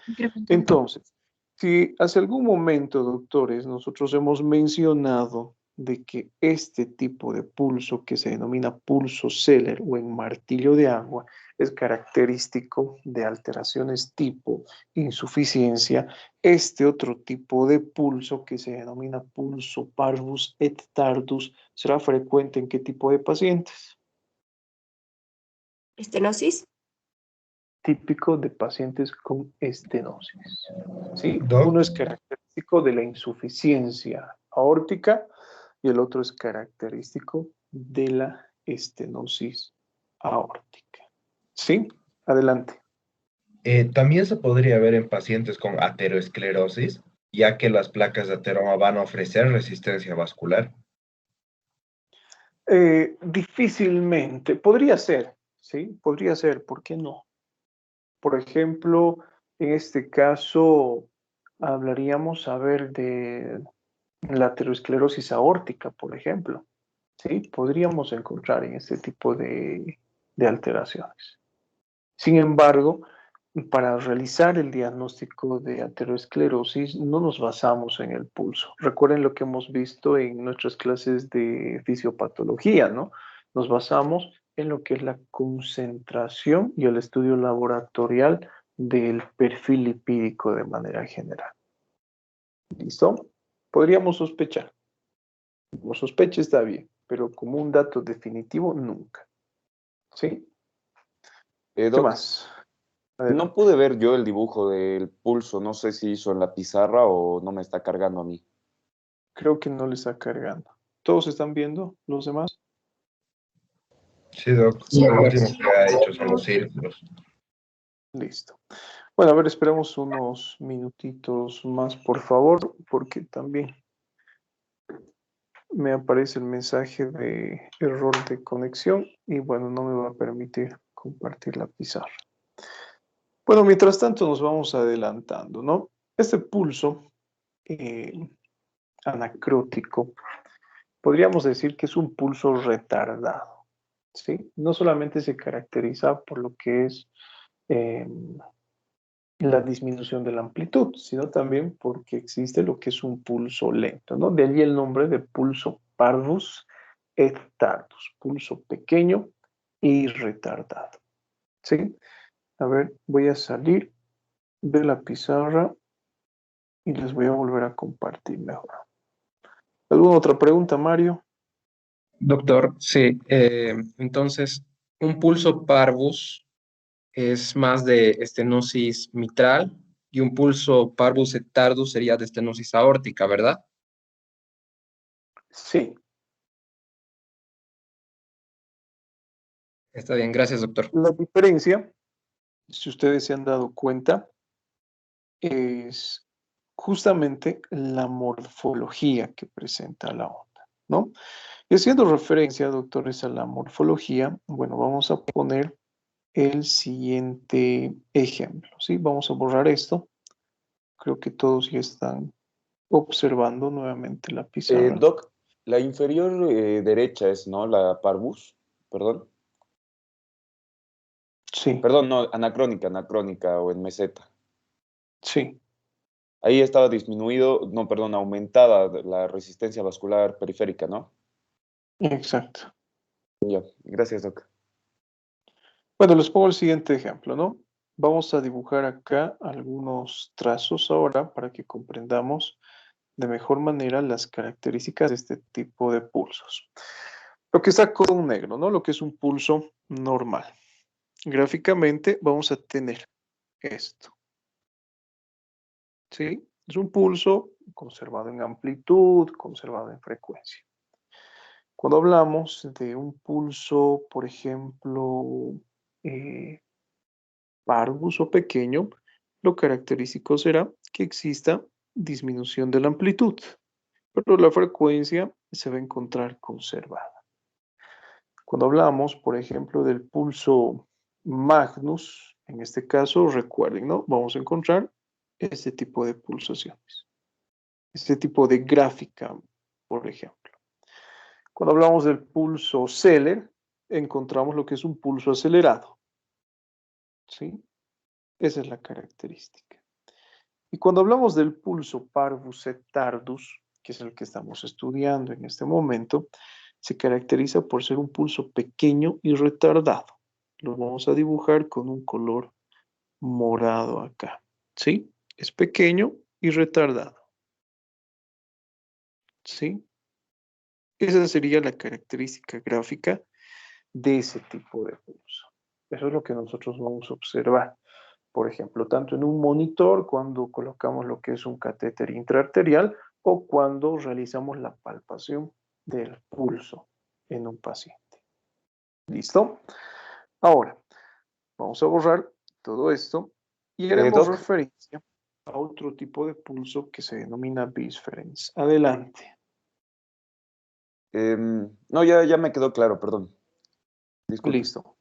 Incrementado. Entonces, si hace algún momento, doctores, nosotros hemos mencionado de que este tipo de pulso, que se denomina pulso Zeller o en martillo de agua, es característico de alteraciones tipo insuficiencia, este otro tipo de pulso, que se denomina pulso parvus et tardus, será frecuente en qué tipo de pacientes? Estenosis. Típico de pacientes con estenosis. ¿Sí? Doc. Uno es característico de la insuficiencia aórtica y el otro es característico de la estenosis aórtica. ¿Sí? Adelante. También se podría ver en pacientes con ateroesclerosis, ya que las placas de ateroma van a ofrecer resistencia vascular. Difícilmente, podría ser, ¿sí? Podría ser, ¿por qué no? Por ejemplo, en este caso, hablaríamos, a ver, de la aterosclerosis aórtica, por ejemplo. ¿Sí? Podríamos encontrar en este tipo de alteraciones. Sin embargo, para realizar el diagnóstico de aterosclerosis no nos basamos en el pulso. Recuerden lo que hemos visto en nuestras clases de fisiopatología, ¿no? Nos basamos en lo que es la concentración y el estudio laboratorial del perfil lipídico de manera general. ¿Listo? Podríamos sospechar. Como sospecha está bien, pero como un dato definitivo, nunca. ¿Sí? ¿Qué Doc, más? Adelante. no pude ver yo el dibujo del pulso, no sé si hizo en la pizarra o no me está cargando a mí. Creo que no le está cargando. ¿Todos están viendo? ¿Los demás? Sí, Doc. Sí. Lo último que ha hecho son los círculos. Listo. Bueno, a ver, esperemos unos minutitos más, por favor, porque también me aparece el mensaje de error de conexión y bueno, no me va a permitir compartir la pizarra. Bueno, mientras tanto nos vamos adelantando, ¿no? Este pulso anacrótico, podríamos decir que es un pulso retardado, ¿sí? No solamente se caracteriza por lo que es eh, la disminución de la amplitud, sino también porque existe lo que es un pulso lento, ¿no? De allí el nombre de pulso parvus et tardus, pulso pequeño y retardado, ¿sí? A ver, voy a salir de la pizarra y les voy a volver a compartir mejor. ¿Alguna otra pregunta, Mario? Doctor, sí. Entonces, un pulso parvus es más de estenosis mitral y un pulso parvus et tardus sería de estenosis aórtica, ¿verdad? Sí. Está bien, gracias, doctor. La diferencia, si ustedes se han dado cuenta, es justamente la morfología que presenta la onda, ¿no? Y haciendo referencia, doctores, a la morfología, bueno, vamos a poner el siguiente ejemplo, ¿sí? Vamos a borrar esto. Creo que todos ya están observando nuevamente la pizarra. Doc, la inferior derecha es, ¿no? La parvus, perdón. Sí, Perdón, no, anacrónica o en meseta. sí, Ahí estaba disminuido, no, perdón, aumentada la resistencia vascular periférica, ¿no? exacto. Ya, gracias, Doc. Bueno, les pongo el siguiente ejemplo, ¿no? Vamos a dibujar acá algunos trazos ahora para que comprendamos de mejor manera las características de este tipo de pulsos. Lo que está con negro, ¿no? Lo que es un pulso normal. Gráficamente vamos a tener esto, ¿sí? Es un pulso conservado en amplitud, conservado en frecuencia. Cuando hablamos de un pulso, por ejemplo, eh, parvus o pequeño, lo característico será que exista disminución de la amplitud, pero la frecuencia se va a encontrar conservada. Cuando hablamos, por ejemplo, del pulso magnus, en este caso, recuerden, ¿no? Vamos a encontrar este tipo de pulsaciones, este tipo de gráfica, por ejemplo. Cuando hablamos del pulso Zeller, encontramos lo que es un pulso acelerado, ¿sí? Esa es la característica. Y cuando hablamos del pulso parvus et tardus, que es el que estamos estudiando en este momento, se caracteriza por ser un pulso pequeño y retardado. Lo vamos a dibujar con un color morado acá. ¿Sí? Es pequeño y retardado. ¿Sí? Esa sería la característica gráfica de ese tipo de pulso. Eso es lo que nosotros vamos a observar. Por ejemplo, tanto en un monitor cuando colocamos lo que es un catéter intraarterial o cuando realizamos la palpación del pulso en un paciente. ¿Listo? Ahora, vamos a borrar todo esto y haremos Doc, referencia a otro tipo de pulso que se denomina bisferens. Adelante. no, ya me quedó claro, perdón. Disculpe. Listo.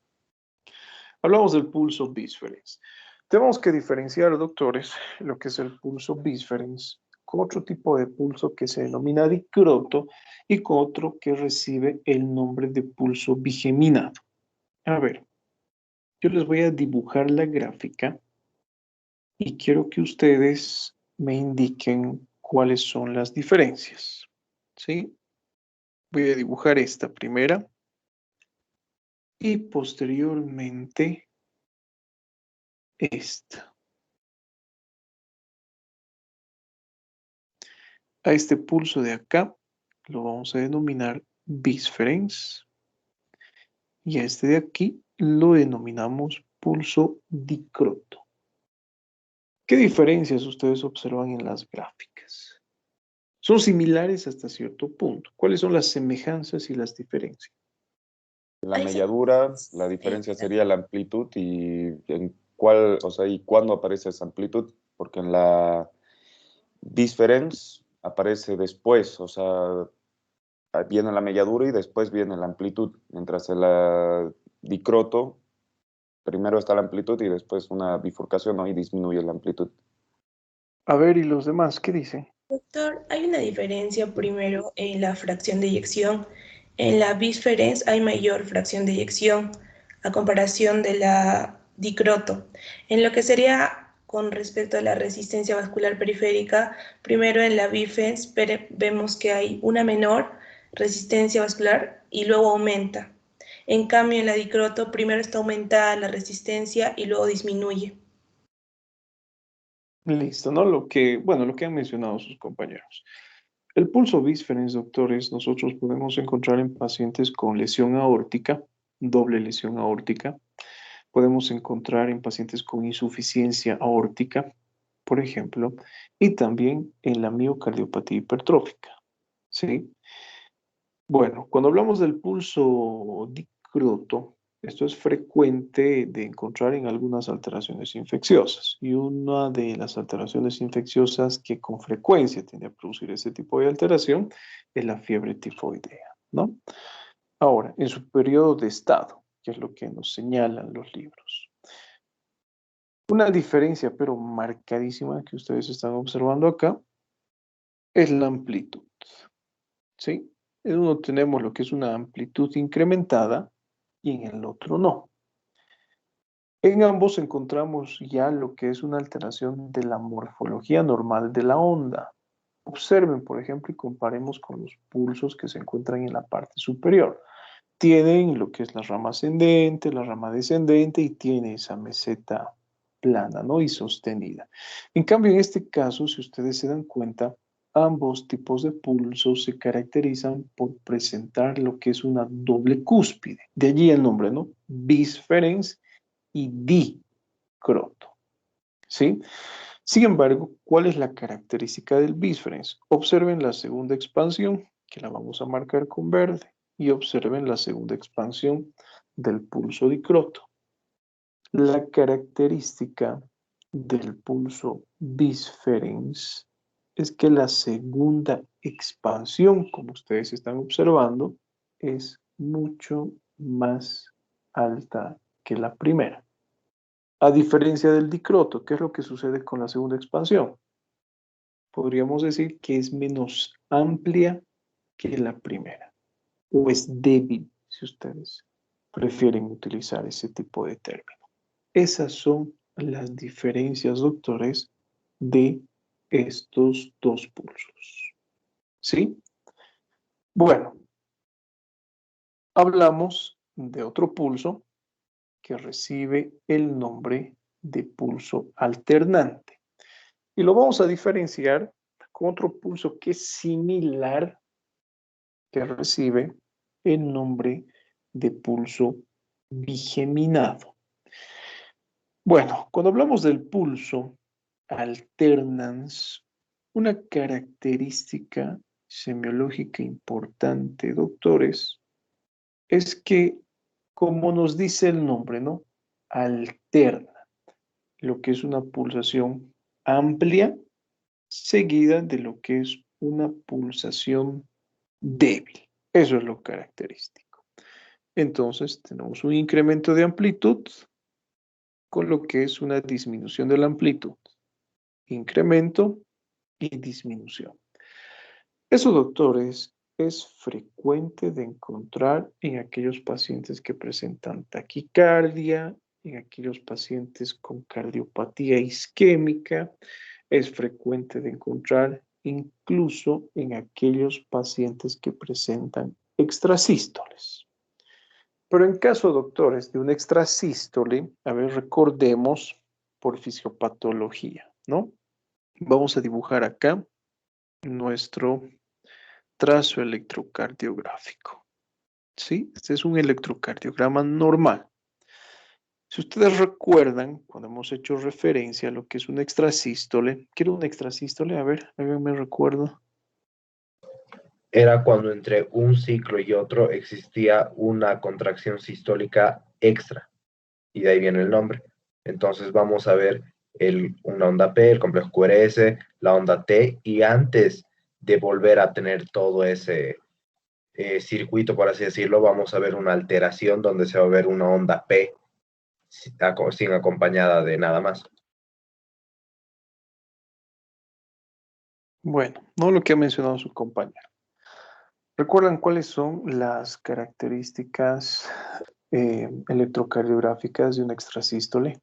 Hablamos del pulso bisferens. Tenemos que diferenciar, doctores, lo que es el pulso bisferens con otro tipo de pulso que se denomina dicroto y con otro que recibe el nombre de pulso bigeminado. A ver, yo les voy a dibujar la gráfica y quiero que ustedes me indiquen cuáles son las diferencias. ¿Sí? Voy a dibujar esta primera y posteriormente esta. A este pulso de acá lo vamos a denominar bisferens y a este de aquí lo denominamos pulso dicroto. ¿Qué diferencias ustedes observan en las gráficas? Son similares hasta cierto punto. ¿Cuáles son las semejanzas y las diferencias? La Ahí se- melladura, la diferencia sería la amplitud y en cuál, o sea, y cuándo aparece esa amplitud, porque en la bisferens aparece después, o sea, viene la melladura y después viene la amplitud, mientras en la dicroto primero está la amplitud y después una bifurcación, ¿no? Y disminuye la amplitud. A ver, ¿y los demás qué dicen? Doctor, hay una diferencia primero en la fracción de eyección. En la bisferens hay mayor fracción de eyección a comparación de la dicroto. En lo que sería con respecto a la resistencia vascular periférica, primero en la bisferens vemos que hay una menor resistencia vascular y luego aumenta. En cambio, en la dicroto primero está aumentada la resistencia y luego disminuye. Listo, ¿no? Lo que han mencionado sus compañeros. El pulso bisferens, doctores, nosotros podemos encontrar en pacientes con lesión aórtica, doble lesión aórtica. Podemos encontrar en pacientes con insuficiencia aórtica, por ejemplo, y también en la miocardiopatía hipertrófica. ¿Sí? Bueno, cuando hablamos del pulso dicroto, esto es frecuente de encontrar en algunas alteraciones infecciosas. Y una de las alteraciones infecciosas que con frecuencia tiende a producir ese tipo de alteración es la fiebre tifoidea, ¿no? Ahora, en su periodo de estado, que es lo que nos señalan los libros. Una diferencia, pero marcadísima, que ustedes están observando acá, es la amplitud. ¿Sí? En uno tenemos lo que es una amplitud incrementada y en el otro no. En ambos encontramos ya lo que es una alteración de la morfología normal de la onda. Observen, por ejemplo, y comparemos con los pulsos que se encuentran en la parte superior. Tienen lo que es la rama ascendente, la rama descendente y tiene esa meseta plana, ¿no? Y sostenida. En cambio, en este caso, si ustedes se dan cuenta, ambos tipos de pulsos se caracterizan por presentar lo que es una doble cúspide. De allí el nombre, ¿no? Bisferens y dicroto. ¿Sí? Sin embargo, ¿cuál es la característica del bisferens? Observen la segunda expansión, que la vamos a marcar con verde, y observen la segunda expansión del pulso dicroto. La característica del pulso bisferens es que la segunda expansión, como ustedes están observando, es mucho más alta que la primera. A diferencia del dicroto, ¿qué es lo que sucede con la segunda expansión? Podríamos decir que es menos amplia que la primera, o es débil, si ustedes prefieren utilizar ese tipo de término. Esas son las diferencias, doctores, de estos dos pulsos. ¿Sí? Bueno, hablamos de otro pulso que recibe el nombre de pulso alternante. Y lo vamos a diferenciar con otro pulso que es similar, que recibe el nombre de pulso bigeminado. Bueno, cuando hablamos del pulso alternans, una característica semiológica importante, doctores, es que, como nos dice el nombre, ¿no? Alterna, lo que es una pulsación amplia seguida de lo que es una pulsación débil. Eso es lo característico. Entonces, tenemos un incremento de amplitud con lo que es una disminución de la amplitud. Incremento y disminución. Eso, doctores, es frecuente de encontrar en aquellos pacientes que presentan taquicardia, en aquellos pacientes con cardiopatía isquémica, es frecuente de encontrar incluso en aquellos pacientes que presentan extrasístoles. Pero en caso, doctores, de un extrasístole, a ver, recordemos por fisiopatología, ¿no? Vamos a dibujar acá nuestro trazo electrocardiográfico. ¿Sí? Este es un electrocardiograma normal. Si ustedes recuerdan, cuando hemos hecho referencia a lo que es un extrasístole, quiero un extrasístole, a ver, háganme recuerdo. Era cuando entre un ciclo y otro existía una contracción sistólica extra, y de ahí viene el nombre. Entonces vamos a ver una onda P, el complejo QRS, la onda T, y antes de volver a tener todo ese circuito, por así decirlo, vamos a ver una alteración donde se va a ver una onda P sin acompañada de nada más. Bueno, no lo que ha mencionado su compañero. ¿Recuerdan cuáles son las características electrocardiográficas de un extrasístole?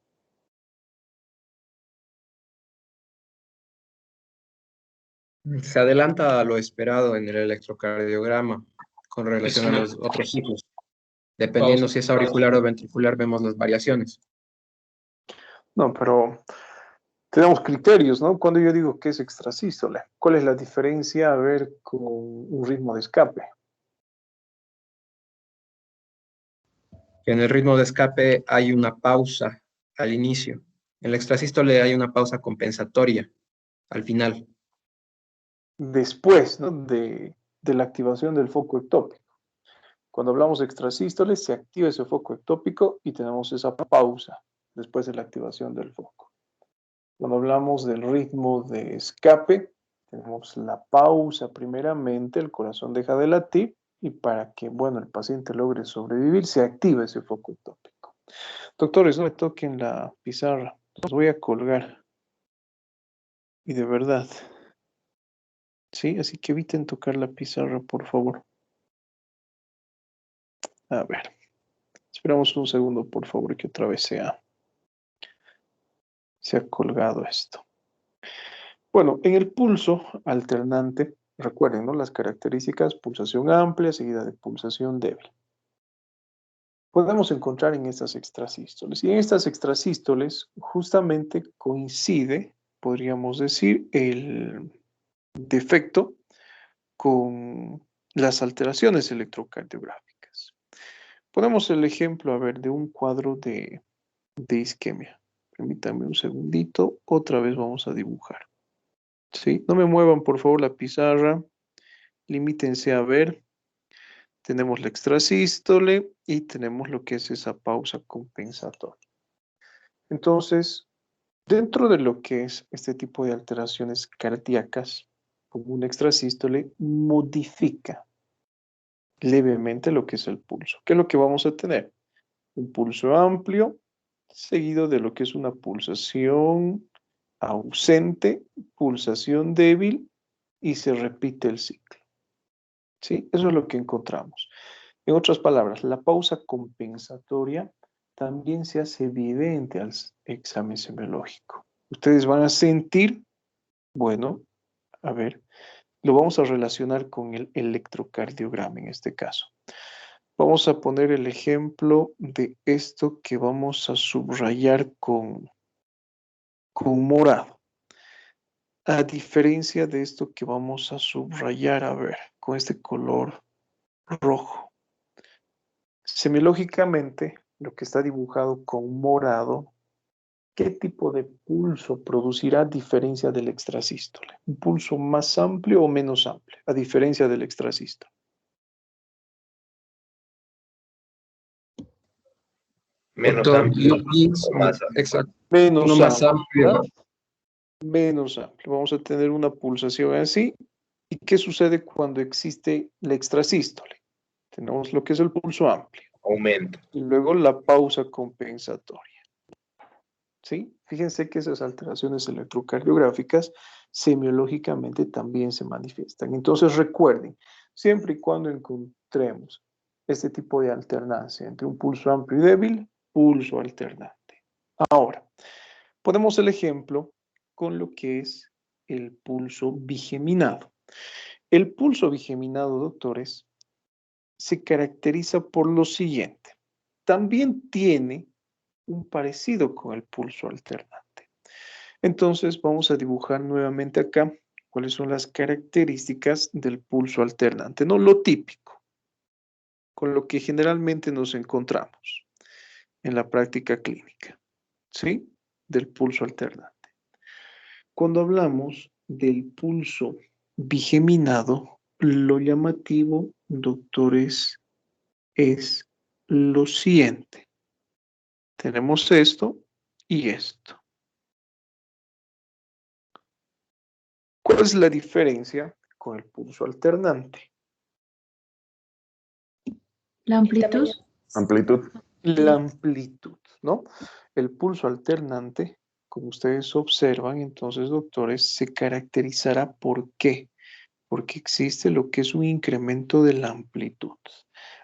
Se adelanta a lo esperado en el electrocardiograma con relación a los otros ciclos. Dependiendo si es auricular o ventricular, vemos las variaciones. No, pero tenemos criterios, ¿no? Cuando yo digo que es extrasístole, ¿cuál es la diferencia, a ver, con un ritmo de escape? En el ritmo de escape hay una pausa al inicio. En el extrasístole hay una pausa compensatoria al final. Después, ¿no? de la activación del foco ectópico. Cuando hablamos de extrasístole, se activa ese foco ectópico y tenemos esa pausa después de la activación del foco. Cuando hablamos del ritmo de escape, tenemos la pausa primeramente, el corazón deja de latir y para que, bueno, el paciente logre sobrevivir, se activa ese foco ectópico. Doctores, no me toquen la pizarra, los voy a colgar. Y de verdad, ¿sí? Así que eviten tocar la pizarra, por favor. A ver, esperamos un segundo, por favor, que otra vez se ha colgado esto. Bueno, en el pulso alternante, recuerden, ¿no? Las características, pulsación amplia seguida de pulsación débil. Podemos encontrar en estas extrasístoles. Y en estas extrasístoles justamente coincide, podríamos decir, el defecto con las alteraciones electrocardiográficas. Ponemos el ejemplo, a ver, de un cuadro de isquemia. Permítanme un segundito, otra vez vamos a dibujar. ¿Sí? No me muevan, por favor, la pizarra. Limítense a ver. Tenemos la extrasístole y tenemos lo que es esa pausa compensatoria. Entonces, dentro de lo que es este tipo de alteraciones cardíacas, como un extrasístole, modifica levemente lo que es el pulso. ¿Qué es lo que vamos a tener? Un pulso amplio, seguido de lo que es una pulsación ausente, pulsación débil, y se repite el ciclo. ¿Sí? Eso es lo que encontramos. En otras palabras, la pausa compensatoria también se hace evidente al examen semiológico. Ustedes van a sentir, bueno, a ver, lo vamos a relacionar con el electrocardiograma en este caso. Vamos a poner el ejemplo de esto que vamos a subrayar con morado. A diferencia de esto que vamos a subrayar, a ver, con este color rojo. Semiológicamente, lo que está dibujado con morado, ¿qué tipo de pulso producirá a diferencia del extrasístole? ¿Un pulso más amplio o menos amplio, a diferencia del extrasístole? Menos Doctor, amplio lo mismo, o más amplio. exacto. Menos Uno más amplio, amplio. ¿verdad? Menos amplio. Vamos a tener una pulsación así. ¿Y qué sucede cuando existe la extrasístole? Tenemos lo que es el pulso amplio. Aumenta. Y luego la pausa compensatoria. ¿Sí? Fíjense que esas alteraciones electrocardiográficas semiológicamente también se manifiestan. Entonces recuerden, siempre y cuando encontremos este tipo de alternancia entre un pulso amplio y débil, pulso alternante. Ahora, ponemos el ejemplo con lo que es el pulso bigeminado. El pulso bigeminado, doctores, se caracteriza por lo siguiente. También tiene un parecido con el pulso alternante. Entonces vamos a dibujar nuevamente acá cuáles son las características del pulso alternante, no lo típico, con lo que generalmente nos encontramos en la práctica clínica, ¿sí? Del pulso alternante. Cuando hablamos del pulso bigeminado, lo llamativo, doctores, es lo siguiente. Tenemos esto y esto. ¿Cuál es la diferencia con el pulso alternante? La amplitud. Amplitud. La amplitud, ¿no? El pulso alternante, como ustedes observan, entonces, doctores, se caracterizará ¿por qué? Porque existe lo que es un incremento de la amplitud.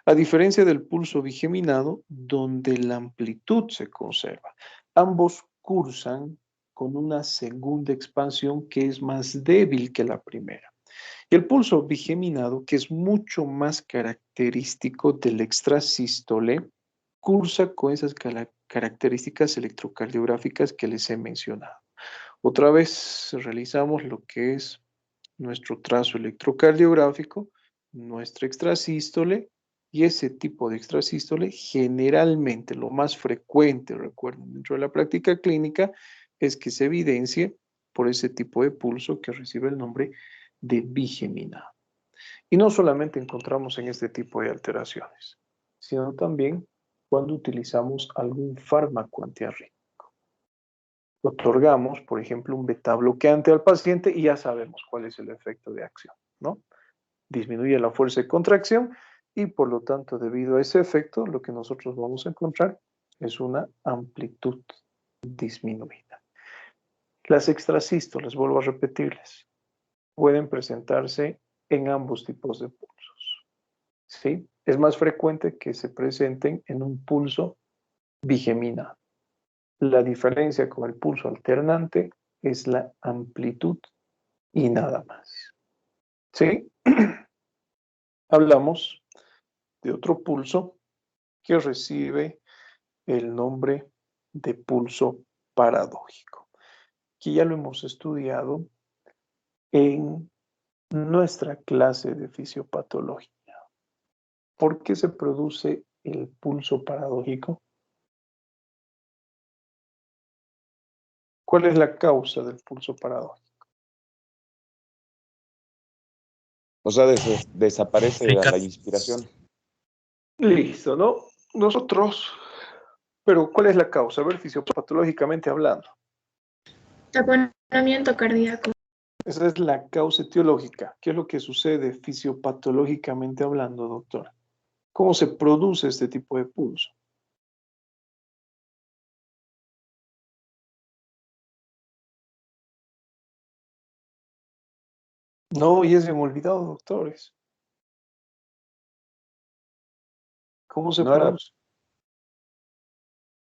A diferencia del pulso bigeminado, donde la amplitud se conserva. Ambos cursan con una segunda expansión que es más débil que la primera. Y el pulso bigeminado, que es mucho más característico del extrasístole, cursa con esas características electrocardiográficas que les he mencionado. Otra vez realizamos lo que es nuestro trazo electrocardiográfico, nuestra extrasístole, y ese tipo de extrasístole generalmente lo más frecuente, recuerden, dentro de la práctica clínica, es que se evidencie por ese tipo de pulso que recibe el nombre de bigeminado. Y no solamente encontramos en este tipo de alteraciones, sino también cuando utilizamos algún fármaco antiarrítmico. Otorgamos, por ejemplo, un beta bloqueante al paciente y ya sabemos cuál es el efecto de acción, ¿no? Disminuye la fuerza de contracción y por lo tanto, debido a ese efecto, lo que nosotros vamos a encontrar es una amplitud disminuida. Las extrasístoles, vuelvo a repetirles, pueden presentarse en ambos tipos de pulsos, ¿sí? Es más frecuente que se presenten en un pulso bigeminado. La diferencia con el pulso alternante es la amplitud y nada más. ¿Sí? Hablamos de otro pulso que recibe el nombre de pulso paradójico, que ya lo hemos estudiado en nuestra clase de fisiopatología. ¿Por qué se produce el pulso paradójico? ¿Cuál es la causa del pulso paradójico? O sea, desaparece a la inspiración. Listo, ¿no? Nosotros, pero ¿cuál es la causa? A ver, fisiopatológicamente hablando. Taponamiento cardíaco. Esa es la causa etiológica. ¿Qué es lo que sucede fisiopatológicamente hablando, doctor? ¿Cómo se produce este tipo de pulso? No, y es bien olvidado, doctores. ¿Cómo se No era, produce?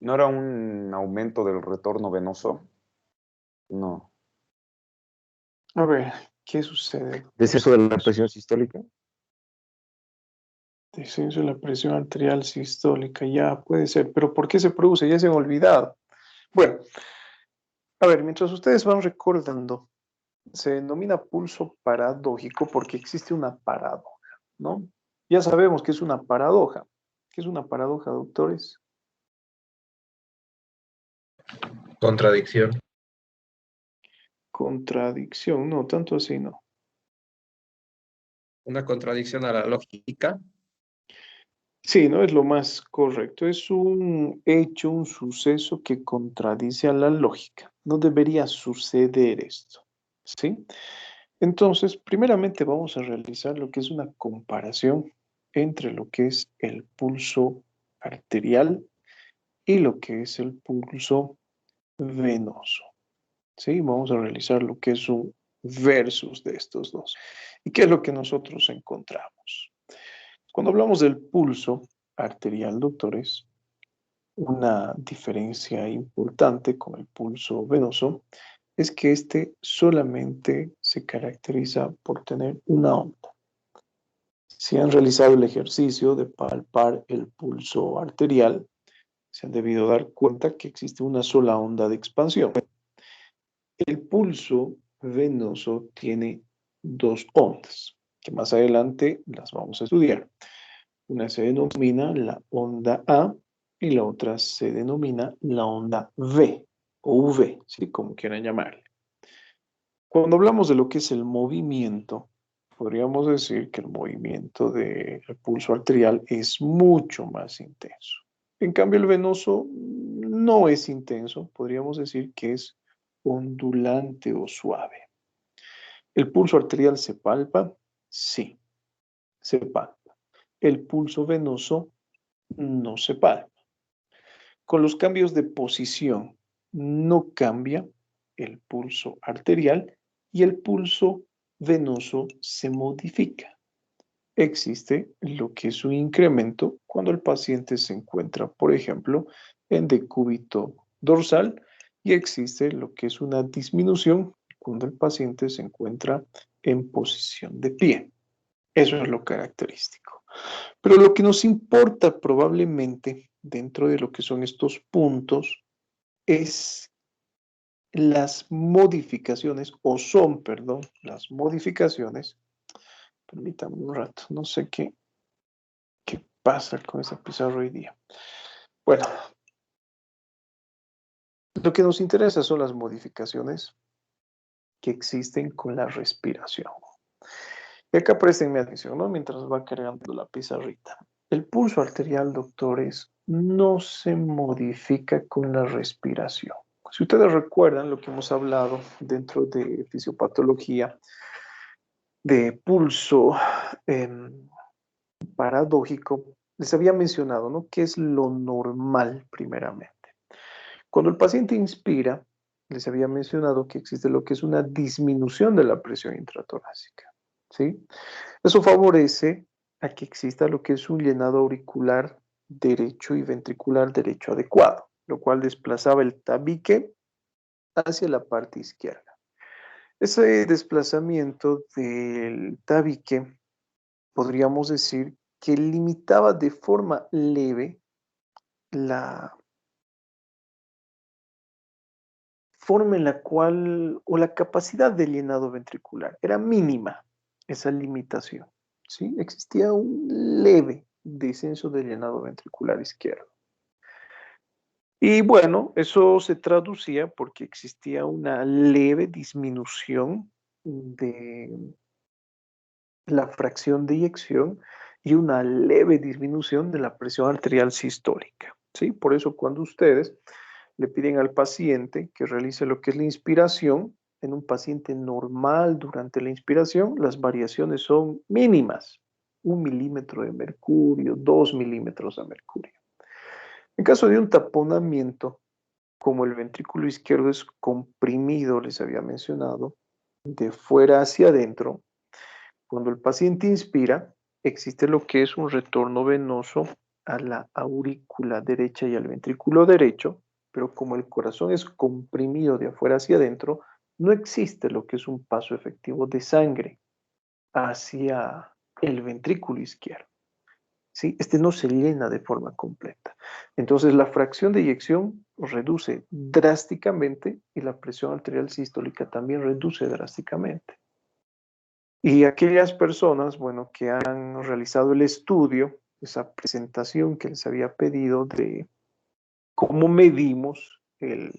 ¿No era un aumento del retorno venoso? No. A ver, ¿qué sucede? ¿Descenso de la presión sistólica? Descenso de la presión arterial sistólica, ya puede ser, pero ¿por qué se produce? Ya se han olvidado. Bueno, a ver, mientras ustedes van recordando, se denomina pulso paradójico porque existe una paradoja, ¿no? Ya sabemos que es una paradoja. ¿Qué es una paradoja, doctores? Contradicción. Contradicción, no, tanto así no. Una contradicción a la lógica. Sí, no es lo más correcto. Es un hecho, un suceso que contradice a la lógica. No debería suceder esto, ¿sí? Entonces, primeramente vamos a realizar lo que es una comparación entre lo que es el pulso arterial y lo que es el pulso venoso, ¿sí? Vamos a realizar lo que es un versus de estos dos. ¿Y qué es lo que nosotros encontramos? Cuando hablamos del pulso arterial, doctores, una diferencia importante con el pulso venoso es que este solamente se caracteriza por tener una onda. Si han realizado el ejercicio de palpar el pulso arterial, se han debido dar cuenta que existe una sola onda de expansión. El pulso venoso tiene dos ondas, que más adelante las vamos a estudiar. Una se denomina la onda A y la otra se denomina la onda V o V, ¿sí? Como quieran llamarle. Cuando hablamos de lo que es el movimiento, podríamos decir que el movimiento del pulso arterial es mucho más intenso. En cambio, el venoso no es intenso, podríamos decir que es ondulante o suave. ¿El pulso arterial se palpa? Sí, se palpa. El pulso venoso no se palpa. Con los cambios de posición no cambia el pulso arterial y el pulso venoso se modifica. Existe lo que es un incremento cuando el paciente se encuentra, por ejemplo, en decúbito dorsal y existe lo que es una disminución cuando el paciente se encuentra en posición de pie. Eso es lo característico. Pero lo que nos importa probablemente dentro de lo que son estos puntos es las modificaciones, o son, perdón, las modificaciones. Permítanme un rato, no sé qué pasa con esa pizarra hoy día. Bueno, lo que nos interesa son las modificaciones que existen con la respiración. Y acá préstenme atención, ¿no? Mientras va cargando la pizarrita. El pulso arterial, doctores, no se modifica con la respiración. Si ustedes recuerdan lo que hemos hablado dentro de fisiopatología de pulso paradójico, les había mencionado, ¿no? ¿Qué es lo normal primeramente? Cuando el paciente inspira, les había mencionado que existe lo que es una disminución de la presión intratorácica, ¿sí? Eso favorece a que exista lo que es un llenado auricular derecho y ventricular derecho adecuado, lo cual desplazaba el tabique hacia la parte izquierda. Ese desplazamiento del tabique podríamos decir que limitaba de forma leve la forma en la cual, o la capacidad de llenado ventricular, era mínima esa limitación, ¿sí? Existía un leve descenso del llenado ventricular izquierdo. Y bueno, eso se traducía porque existía una leve disminución de la fracción de eyección y una leve disminución de la presión arterial sistólica, ¿sí? Por eso cuando ustedes le piden al paciente que realice lo que es la inspiración, en un paciente normal durante la inspiración, las variaciones son mínimas, 1 milímetro de mercurio, 2 milímetros de mercurio. En caso de un taponamiento, como el ventrículo izquierdo es comprimido, les había mencionado, de fuera hacia adentro, cuando el paciente inspira, existe lo que es un retorno venoso a la aurícula derecha y al ventrículo derecho, pero como el corazón es comprimido de afuera hacia adentro, no existe lo que es un paso efectivo de sangre hacia el ventrículo izquierdo. ¿Sí? Este no se llena de forma completa. Entonces la fracción de eyección reduce drásticamente y la presión arterial sistólica también reduce drásticamente. Y aquellas personas, bueno, que han realizado el estudio, esa presentación que les había pedido de cómo medimos el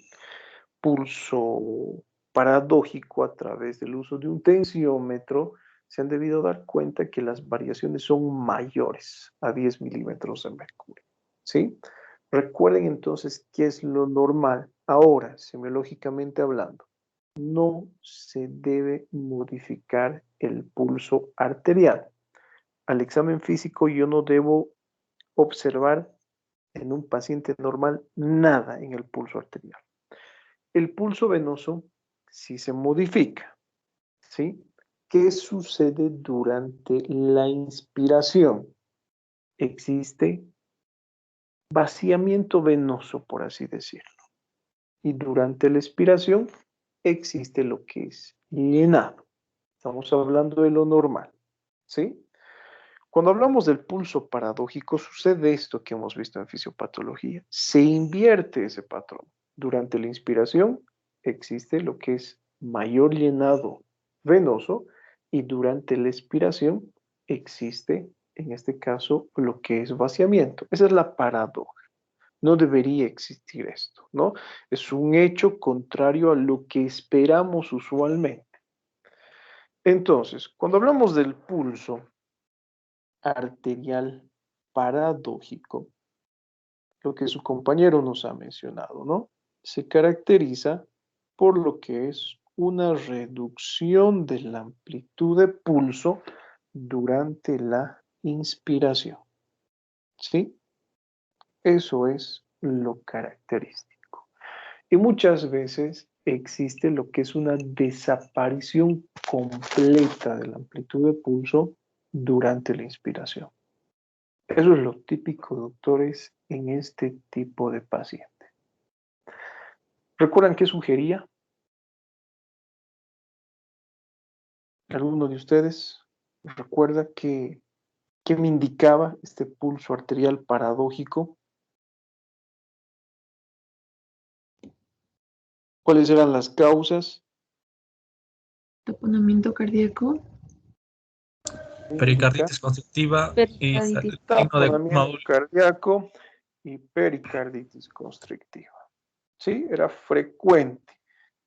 pulso paradójico a través del uso de un tensiómetro, se han debido dar cuenta que las variaciones son mayores a 10 milímetros de mercurio. ¿Sí? Recuerden entonces qué es lo normal. Ahora, semiológicamente hablando, no se debe modificar el pulso arterial. Al examen físico yo no debo observar en un paciente normal nada en el pulso arterial. El pulso venoso sí se modifica, ¿sí? ¿Qué sucede durante la inspiración? Existe vaciamiento venoso, por así decirlo. Y durante la expiración existe lo que es llenado. Estamos hablando de lo normal, ¿sí? Cuando hablamos del pulso paradójico, sucede esto que hemos visto en fisiopatología. Se invierte ese patrón. Durante la inspiración existe lo que es mayor llenado venoso y durante la expiración existe, en este caso, lo que es vaciamiento. Esa es la paradoja. No debería existir esto, ¿no? Es un hecho contrario a lo que esperamos usualmente. Entonces, cuando hablamos del pulso arterial paradójico, lo que su compañero nos ha mencionado, ¿no? Se caracteriza por lo que es una reducción de la amplitud de pulso durante la inspiración, ¿sí? Eso es lo característico. Y muchas veces existe lo que es una desaparición completa de la amplitud de pulso durante la inspiración. Eso es lo típico, doctores, en este tipo de paciente. ¿Recuerdan qué sugería? ¿Alguno de ustedes recuerda qué me indicaba este pulso arterial paradójico? ¿Cuáles eran las causas? Taponamiento cardíaco. Pericarditis constrictiva y Pericarditis. signo de Taponamiento Maul. cardíaco y pericarditis constrictiva. ¿Sí? Era frecuente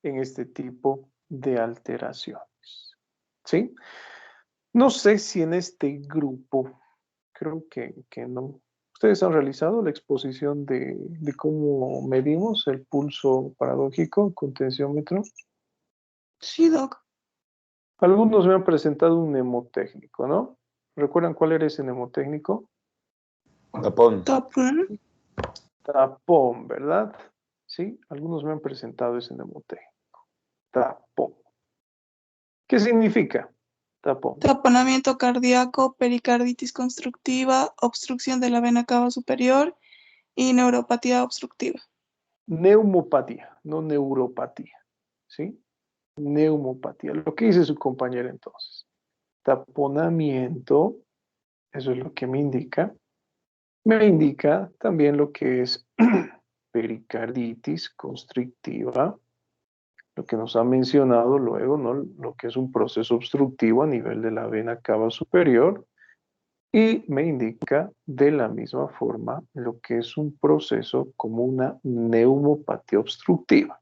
en este tipo de alteraciones. ¿Sí? No sé si en este grupo, creo que no. ¿Ustedes han realizado la exposición de cómo medimos el pulso paradójico con tensiómetro? Sí, doc. Algunos me han presentado un mnemotécnico, ¿no? ¿Recuerdan cuál era ese mnemotécnico? Tapón. Tapón. Tapón, ¿verdad? Sí, algunos me han presentado ese mnemotécnico. Tapón. ¿Qué significa tapón? Taponamiento cardíaco, pericarditis constructiva, obstrucción de la vena cava superior y neuropatía obstructiva. Neumopatía, no neuropatía, ¿sí? Neumopatía. Lo que dice su compañera entonces. Taponamiento, eso es lo que me indica. Me indica también lo que es pericarditis constrictiva, lo que nos ha mencionado luego, ¿no? Lo que es un proceso obstructivo a nivel de la vena cava superior. Y me indica de la misma forma lo que es un proceso como una neumopatía obstructiva.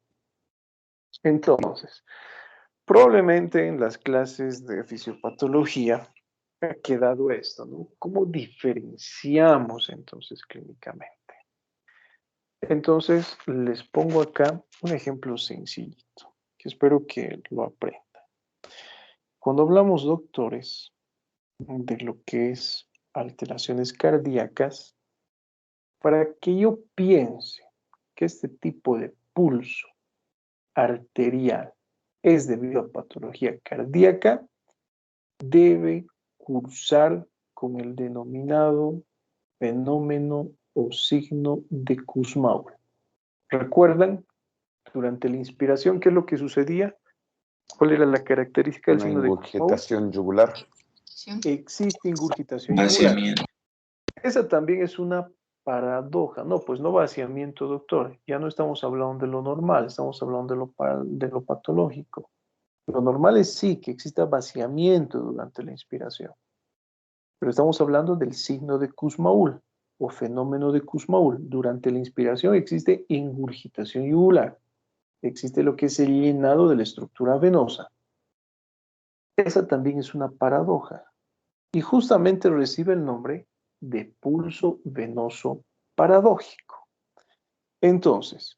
Entonces, probablemente en las clases de fisiopatología ha quedado esto, ¿no? ¿Cómo diferenciamos entonces clínicamente? Entonces, les pongo acá un ejemplo sencillito, que espero que lo aprendan. Cuando hablamos, doctores, de lo que es alteraciones cardíacas, para que yo piense que este tipo de pulso arterial es debido a patología cardíaca, debe cursar con el denominado fenómeno o signo de Kussmaul. ¿Recuerdan? Durante la inspiración, ¿qué es lo que sucedía? ¿Cuál era la característica del Una signo de Kussmaul? ingurgitación yugular. Existe ingurgitación yugular. Esa también es una paradoja. No, pues no vaciamiento, doctor. Ya no estamos hablando de lo normal, estamos hablando de lo patológico. Lo normal es sí, que exista vaciamiento durante la inspiración. Pero estamos hablando del signo de Kussmaul o fenómeno de Kussmaul. Durante la inspiración existe ingurgitación yugular. Existe lo que es el llenado de la estructura venosa. Esa también es una paradoja. Y justamente recibe el nombre de pulso venoso paradójico. Entonces,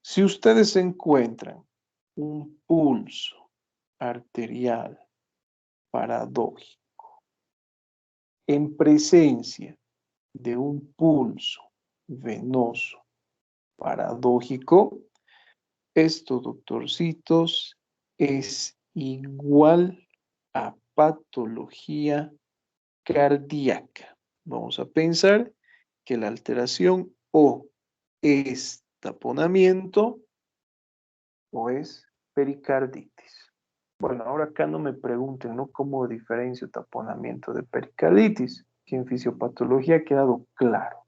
si ustedes encuentran un pulso arterial paradójico en presencia de un pulso venoso paradójico, esto, doctorcitos, es igual a patología cardíaca. Vamos a pensar que la alteración o es taponamiento o es pericarditis. Bueno, ahora acá no me pregunten, ¿no? ¿Cómo diferencio taponamiento de pericarditis? Que en fisiopatología ha quedado claro.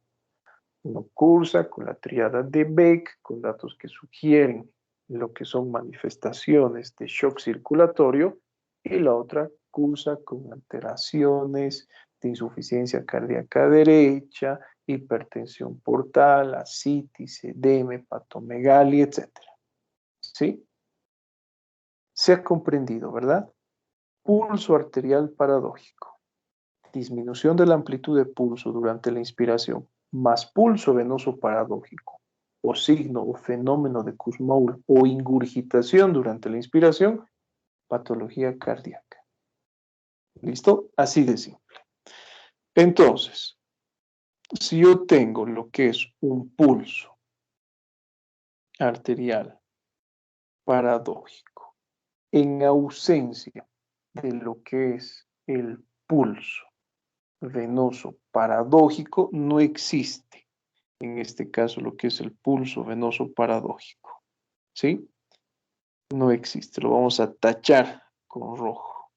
Uno cursa con la tríada de Beck, con datos que sugieren lo que son manifestaciones de shock circulatorio, y la otra cursa con alteraciones de insuficiencia cardíaca derecha, hipertensión portal, ascitis, edema, hepatomegalia, etc. ¿Sí? Se ha comprendido, ¿verdad? Pulso arterial paradójico. Disminución de la amplitud de pulso durante la inspiración, más pulso venoso paradójico, o signo o fenómeno de Kussmaul, o ingurgitación durante la inspiración, patología cardíaca. ¿Listo? Así de simple. Entonces, si yo tengo lo que es un pulso arterial paradójico, en ausencia de lo que es el pulso venoso paradójico, no existe, en este caso, lo que es el pulso venoso paradójico. ¿Sí? No existe, lo vamos a tachar con rojo.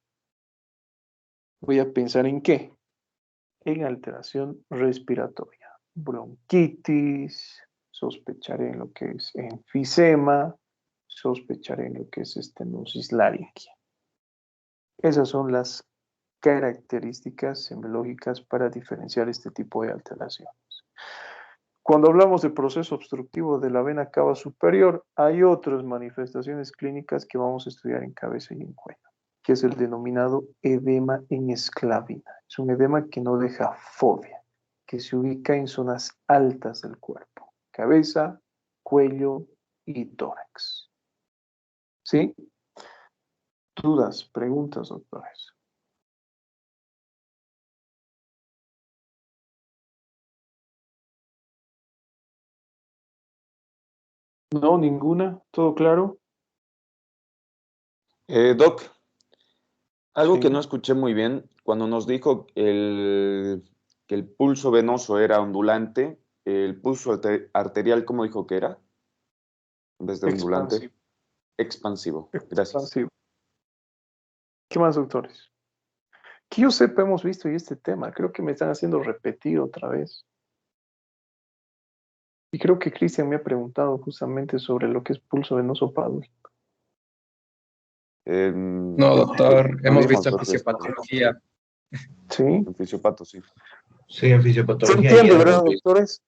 Voy a pensar en qué. En alteración respiratoria. Bronquitis, sospecharé en lo que es enfisema, sospecharé en lo que es estenosis laringea. Esas son las características semiológicas para diferenciar este tipo de alteraciones. Cuando hablamos de proceso obstructivo de la vena cava superior, hay otras manifestaciones clínicas que vamos a estudiar en cabeza y en cuello, que es el denominado edema en esclavina. Es un edema que no deja fobia, que se ubica en zonas altas del cuerpo, cabeza, cuello y tórax. ¿Sí? ¿Dudas, preguntas, doctores? No, ninguna, ¿todo claro? Doc, algo que Sí. no escuché muy bien, cuando nos dijo que el pulso venoso era ondulante, el pulso arterial, ¿cómo dijo que era? En vez de ondulante. Expansivo. Expansivo. Gracias. Expansivo. ¿Qué más, doctores? Que yo sepa, hemos visto ya este tema. Creo que me están haciendo repetir otra vez. Y creo que Cristian me ha preguntado justamente sobre lo que es pulso venoso paradójico. No, doctor, hemos visto en doctor, fisiopatología. ¿Sí? En fisiopato, sí. Sí, en ¿Se fisiopatología entiende, ya verdad, hemos visto. doctores?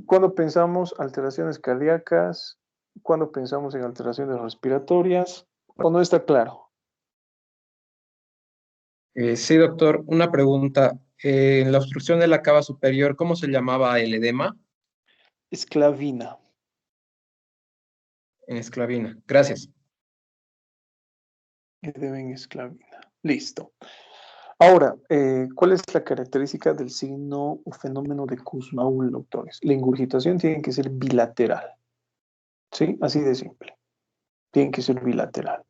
Cuando pensamos alteraciones cardíacas, cuando pensamos en alteraciones respiratorias, ¿o no está claro? Sí, doctor, una pregunta. En la obstrucción de la cava superior, ¿cómo se llamaba el edema? Esclavina. En esclavina. Gracias. Edema en esclavina. Listo. Ahora, ¿cuál es la característica del signo o fenómeno de Kussmaul, doctores? La ingurgitación tiene que ser bilateral. ¿Sí? Así de simple. Tiene que ser bilateral.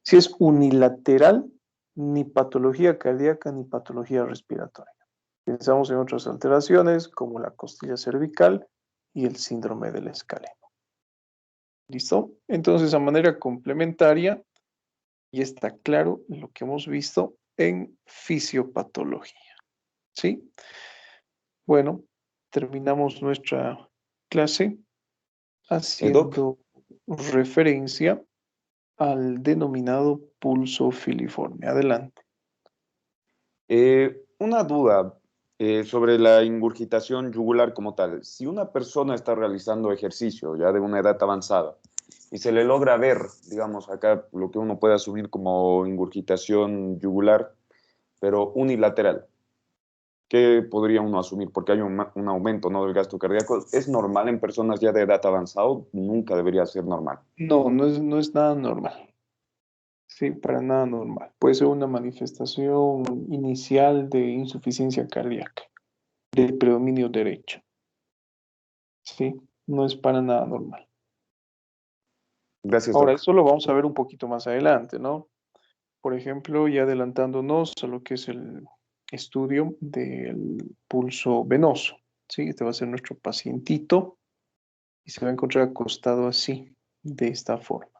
Si es unilateral, ni patología cardíaca ni patología respiratoria. Pensamos en otras alteraciones como la costilla cervical y el síndrome del escaleno. ¿Listo? Entonces, a manera complementaria, y está claro lo que hemos visto en fisiopatología. ¿Sí? Bueno, terminamos nuestra clase Doc, haciendo referencia al denominado pulso filiforme. Adelante. una duda sobre la ingurgitación yugular como tal. Si una persona está realizando ejercicio ya de una edad avanzada y se le logra ver, digamos, acá lo que uno puede asumir como ingurgitación yugular, pero unilateral, ¿qué podría uno asumir? Porque hay un aumento, ¿no?, del gasto cardíaco. ¿Es normal en personas ya de edad avanzada? Nunca debería ser normal. No, no es nada normal. Sí, para nada normal. Puede ser una manifestación inicial de insuficiencia cardíaca, de predominio derecho. Sí, no es para nada normal. Gracias, Ahora, Doc. eso lo vamos a ver un poquito más adelante, ¿no? Por ejemplo, ya adelantándonos a lo que es el estudio del pulso venoso. Sí, este va a ser nuestro pacientito y se va a encontrar acostado así, de esta forma.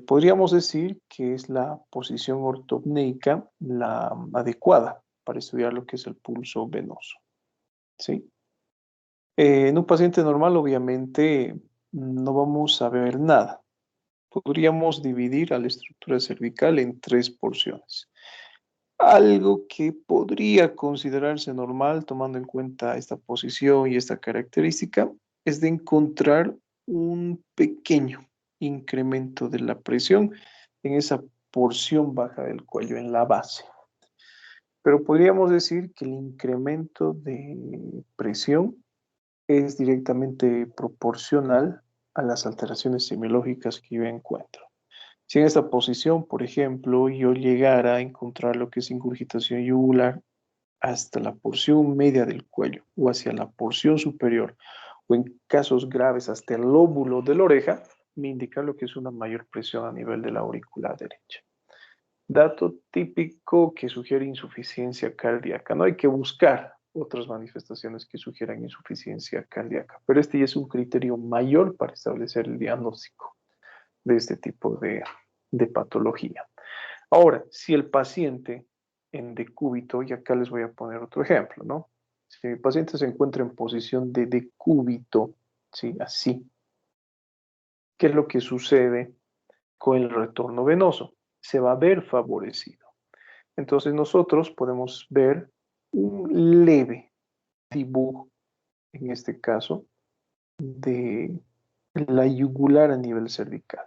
Podríamos decir que es la posición ortopneica la adecuada para estudiar lo que es el pulso venoso. ¿Sí? En un paciente normal, obviamente, no vamos a ver nada. Podríamos dividir a la estructura cervical en 3 porciones. Algo que podría considerarse normal, tomando en cuenta esta posición y esta característica, es de encontrar un pequeño incremento de la presión en esa porción baja del cuello, en la base. Pero podríamos decir que el incremento de presión es directamente proporcional a las alteraciones semiológicas que yo encuentro. Si en esta posición, por ejemplo, yo llegara a encontrar lo que es ingurgitación yugular hasta la porción media del cuello o hacia la porción superior, o en casos graves hasta el lóbulo de la oreja, me indica lo que es una mayor presión a nivel de la aurícula derecha. Dato típico que sugiere insuficiencia cardíaca. No hay que buscar otras manifestaciones que sugieran insuficiencia cardíaca, pero este ya es un criterio mayor para establecer el diagnóstico de este tipo de patología. Ahora, si el paciente en decúbito, y acá les voy a poner otro ejemplo, ¿no? Si mi paciente se encuentra en posición de decúbito, ¿sí? Así, ¿qué es lo que sucede con el retorno venoso? Se va a ver favorecido. Entonces nosotros podemos ver un leve dibujo, en este caso, de la yugular a nivel cervical.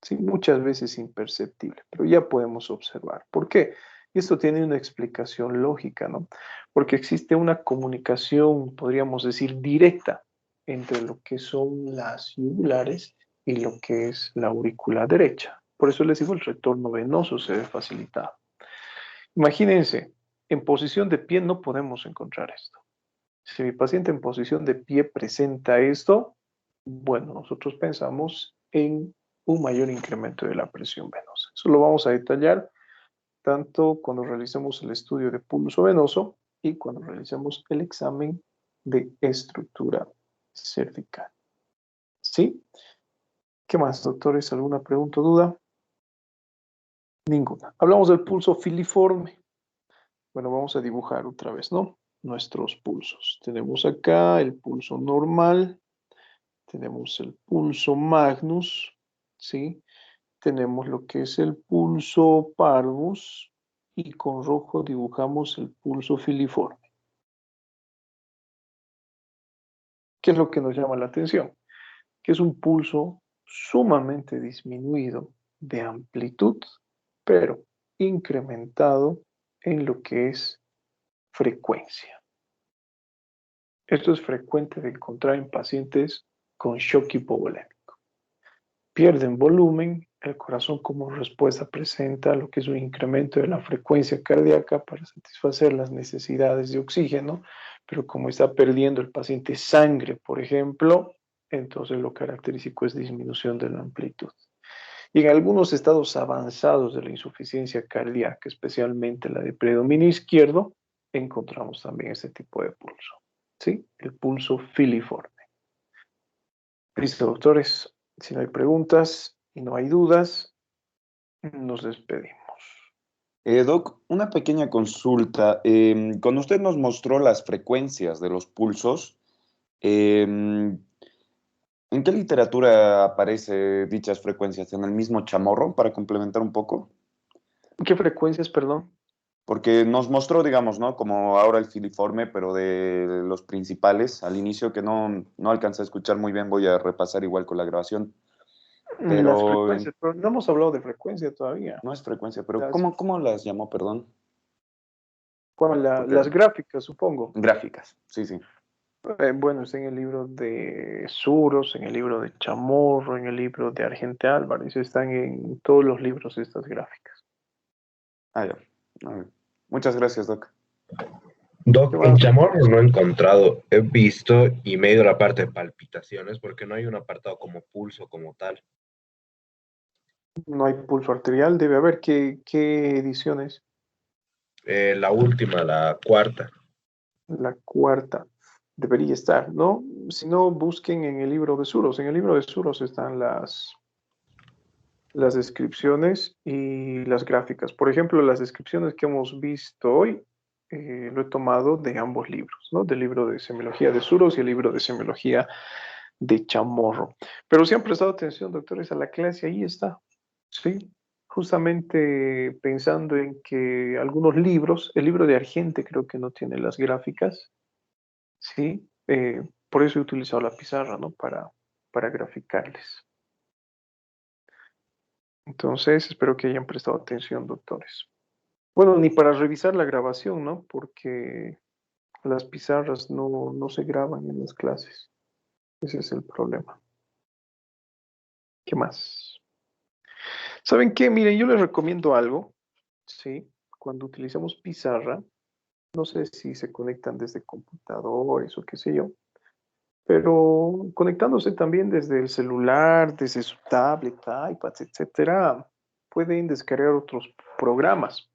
Sí, muchas veces imperceptible, pero ya podemos observar. ¿Por qué? Y esto tiene una explicación lógica, ¿no? Porque existe una comunicación, podríamos decir, directa entre lo que son las yugulares y lo que es la aurícula derecha. Por eso les digo, el retorno venoso se ve facilitado. Imagínense, en posición de pie no podemos encontrar esto. Si mi paciente en posición de pie presenta esto, bueno, nosotros pensamos en un mayor incremento de la presión venosa. Eso lo vamos a detallar tanto cuando realicemos el estudio de pulso venoso y cuando realicemos el examen de estructura cervical. ¿Sí? ¿Qué más, doctores? ¿Alguna pregunta o duda? Ninguna. Hablamos del pulso filiforme. Bueno, vamos a dibujar otra vez, ¿no? Nuestros pulsos. Tenemos acá el pulso normal, tenemos el pulso magnus, ¿sí? Tenemos lo que es el pulso parvus y con rojo dibujamos el pulso filiforme. ¿Qué es lo que nos llama la atención? Que es un pulso sumamente disminuido de amplitud, pero incrementado en lo que es frecuencia. Esto es frecuente de encontrar en pacientes con shock hipovolémico. Pierden volumen, el corazón como respuesta presenta lo que es un incremento de la frecuencia cardíaca para satisfacer las necesidades de oxígeno, pero como está perdiendo el paciente sangre, por ejemplo, entonces lo característico es disminución de la amplitud. Y en algunos estados avanzados de la insuficiencia cardíaca, especialmente la de predominio izquierdo, encontramos también este tipo de pulso. ¿Sí? El pulso filiforme. Listo, doctores. Si no hay preguntas y no hay dudas, nos despedimos. Doc, una pequeña consulta. Cuando usted nos mostró las frecuencias de los pulsos, ¿en qué literatura aparecen dichas frecuencias? ¿En el mismo Chamorro, para complementar un poco? ¿Qué frecuencias, perdón? Porque nos mostró, digamos, ¿no? Como ahora el filiforme, pero de los principales, al inicio que no alcancé a escuchar muy bien, voy a repasar igual con la grabación. Las Pero frecuencias, pero no hemos hablado de frecuencia todavía. no es frecuencia, pero Las, ¿cómo las llamó, perdón? Porque las gráficas, supongo. gráficas, sí, sí. Bueno, está en el libro de Suros, en el libro de Chamorro, en el libro de Argente Álvarez, están en todos los libros estas gráficas. Ah, ya. A ver. Muchas gracias, Doc. Doc, en Chamorro no he encontrado, he visto y me he ido a la parte de palpitaciones porque no hay un apartado como pulso como tal. No hay pulso arterial, debe haber. ¿Qué ediciones? La última, la cuarta. La cuarta debería estar, ¿no? Si no, busquen en el libro de Suros. En el libro de Suros están las descripciones y las gráficas. Por ejemplo, las descripciones que hemos visto hoy, lo he tomado de ambos libros, ¿no? Del libro de semiología de Suros y el libro de semiología de Chamorro. Pero si han prestado atención, doctores, a la clase, ahí está, ¿sí? Justamente pensando en que algunos libros, el libro de Argente creo que no tiene las gráficas, ¿sí? Por eso he utilizado la pizarra, ¿no? Para graficarles. Entonces, espero que hayan prestado atención, doctores. Bueno, ni para revisar la grabación, ¿no? Porque las pizarras no se graban en las clases. Ese es el problema. ¿Qué más? ¿Saben qué? Miren, yo les recomiendo algo, ¿sí? Cuando utilizamos pizarra, no sé si se conectan desde computadores o qué sé yo, pero conectándose también desde el celular, desde su tablet, iPad, etcétera, pueden descargar otros programas.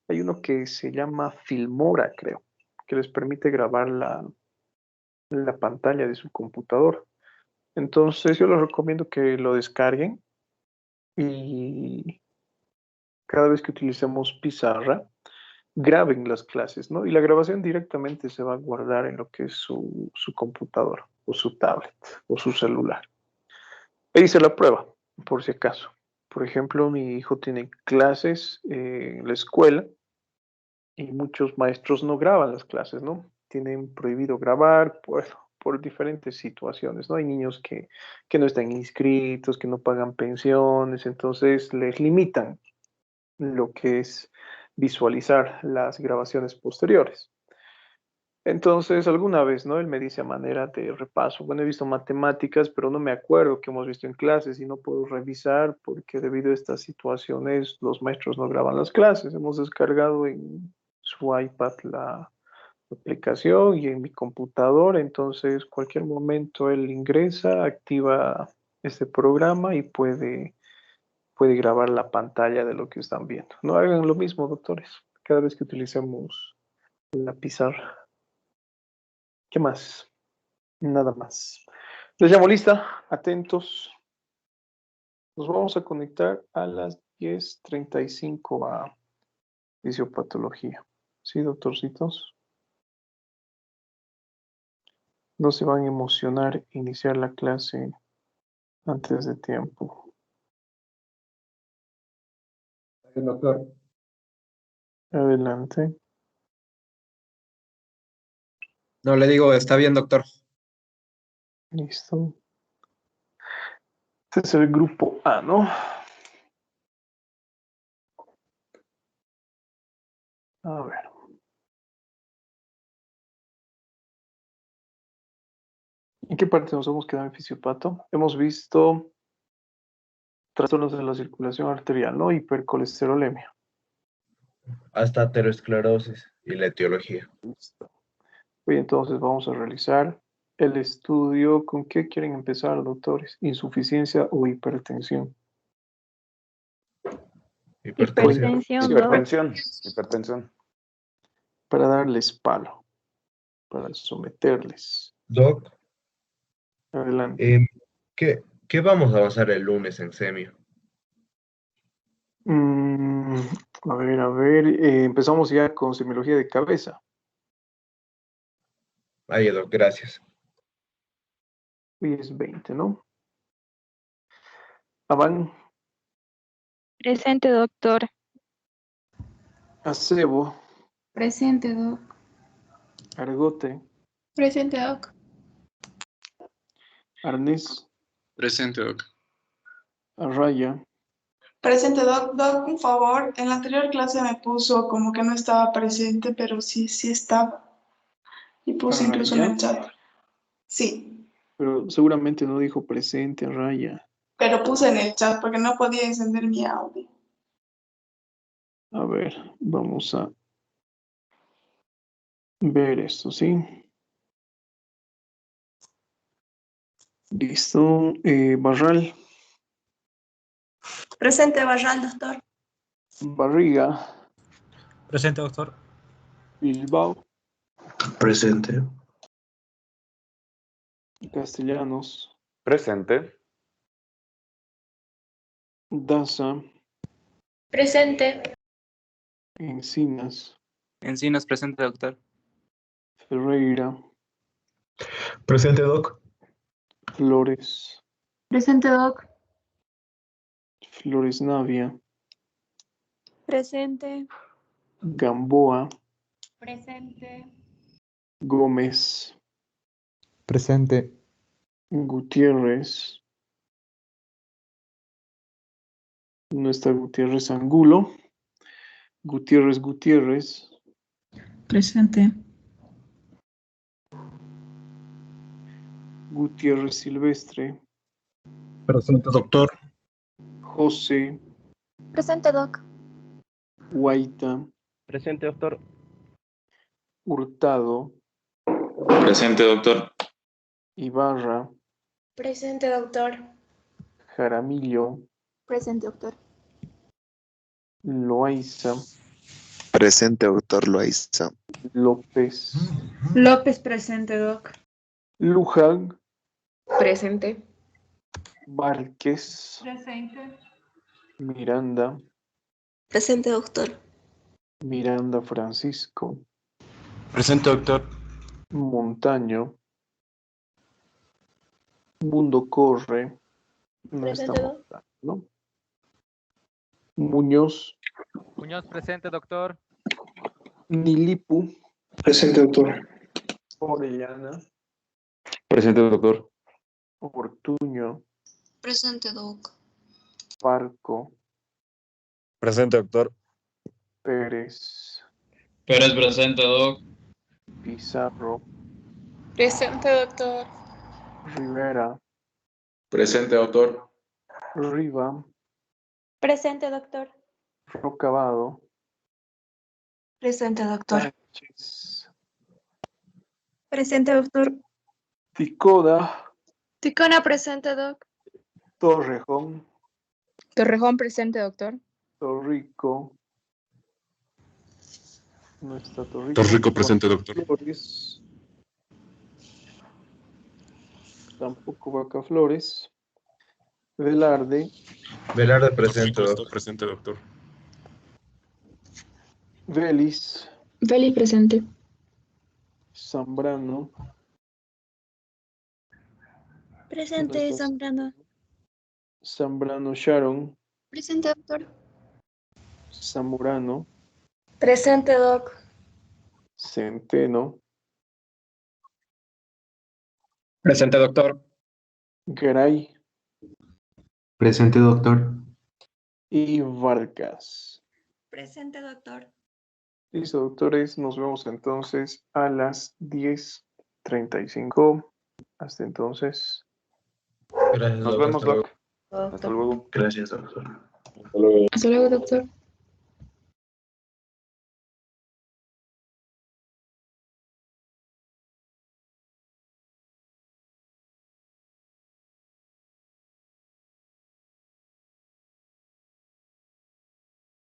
Hay uno que se llama Filmora, creo, que les permite grabar la pantalla de su computador. Entonces, yo les recomiendo que lo descarguen y cada vez que utilicemos pizarra, graben las clases, ¿no? Y la grabación directamente se va a guardar en lo que es su computador, o su tablet, o su celular. E hice la prueba, por si acaso. Por ejemplo, mi hijo tiene clases en la escuela y muchos maestros no graban las clases, ¿no? Tienen prohibido grabar por diferentes situaciones, ¿no? Hay niños que no están inscritos, que no pagan pensiones, entonces les limitan lo que es visualizar las grabaciones posteriores. Entonces, alguna vez, ¿no? Él me dice a manera de repaso, bueno, he visto matemáticas, pero no me acuerdo que hemos visto en clases y no puedo revisar porque debido a estas situaciones los maestros no graban las clases. Hemos descargado en su iPad la aplicación y en mi computador, entonces cualquier momento él ingresa, activa este programa y puede grabar la pantalla de lo que están viendo. No hagan lo mismo, doctores, cada vez que utilicemos la pizarra. ¿Qué más? Nada más. Les llamo lista, atentos. Nos vamos a conectar a las 10:35 a fisiopatología. ¿Sí, doctorcitos? No se van a emocionar iniciar la clase antes de tiempo. Doctor. Adelante. No, le digo, está bien, doctor. Listo. Este es el grupo A, ¿no? A ver. ¿En qué parte nos hemos quedado en fisiopato? Hemos visto trastornos de la circulación arterial, ¿no? Hipercolesterolemia. Hasta aterosclerosis y la etiología. Listo. Hoy entonces vamos a realizar el estudio. ¿Con qué quieren empezar, doctores? ¿Insuficiencia o hipertensión? Hipertensión. Hipertensión, ¿no? Hipertensión. para darles palo, para someterles. Doc, Adelante. ¿qué vamos a basar el lunes en semio? Mm, a ver, empezamos ya con semiología de cabeza. Ahí, Doc, gracias. Hoy es 20, ¿no? Avan, Presente, doctor. Acebo, Presente, Doc. Argote, Presente, Doc. Arnés, Presente, Doc. Arraya, Presente, Doc. Doc, por favor, en la anterior clase me puso como que no estaba presente, pero sí estaba. Y puse incluso en Arraya, el chat. Sí, pero seguramente no dijo presente, Arraya. pero puse en el chat porque no podía encender mi audio. A ver, vamos a ver esto, ¿sí? Listo. Barral, Presente, Barral, doctor. Barriga, Presente, doctor. Bilbao, Presente. Castellanos, Presente. Daza, Presente. Encinas, Encinas, presente, doctor. Ferreira, Presente, Doc. Flores, Presente, Doc. Flores Navia, Presente. Gamboa, Presente. Gómez, Presente. Gutiérrez, no está Gutiérrez Angulo, Gutiérrez, Presente. Gutiérrez Silvestre, Presente, doctor. José, Presente, Doc. Guaita, Presente, doctor. Hurtado, Presente, doctor. Ibarra, Presente, doctor. Jaramillo, Presente, doctor. Loaiza, Presente, doctor Loaiza. López, López, presente, Doc. Luján, Presente. Márquez, Presente. Miranda, Presente, doctor. Miranda Francisco, Presente, doctor. Montaño, Mundo Corre, no está Presente, Montaño, ¿no? Muñoz, Muñoz, presente, doctor. Nilipu, Presente, doctor. Orellana, Presente, doctor. Ortuño, Presente, doc. Parco, Presente, doctor. Pérez, Pérez, presente, doc. Pizarro, Presente, doctor. Rivera, Presente, doctor. Riva, Presente, doctor. Rocabado, Presente, doctor. Sánchez, Presente, doctor. Ticoda, Ticona, presente, Doc. Torrejón, Torrejón, presente, doctor. Torrico, no está Torrico. Torrico, presente, doctor. Flores, tampoco Vaca Flores. Velarde, Velarde, presente, Torrico, doc. presente, doctor. Vélez, Félix, presente. Zambrano, Presente, ¿dónde está Zambrano. Zambrano Sharon, Presente, doctor. Zamorano, Presente, doc. Centeno, Presente, doctor. Garay Presente, doctor. y Vargas. Presente, doctor. Listo, doctores, nos vemos entonces a las 10:35. Hasta entonces. Gracias, Nos doc. vemos, Hasta luego. Doc. Hasta luego. Gracias, doctor. Hasta luego. Hasta luego, doctor.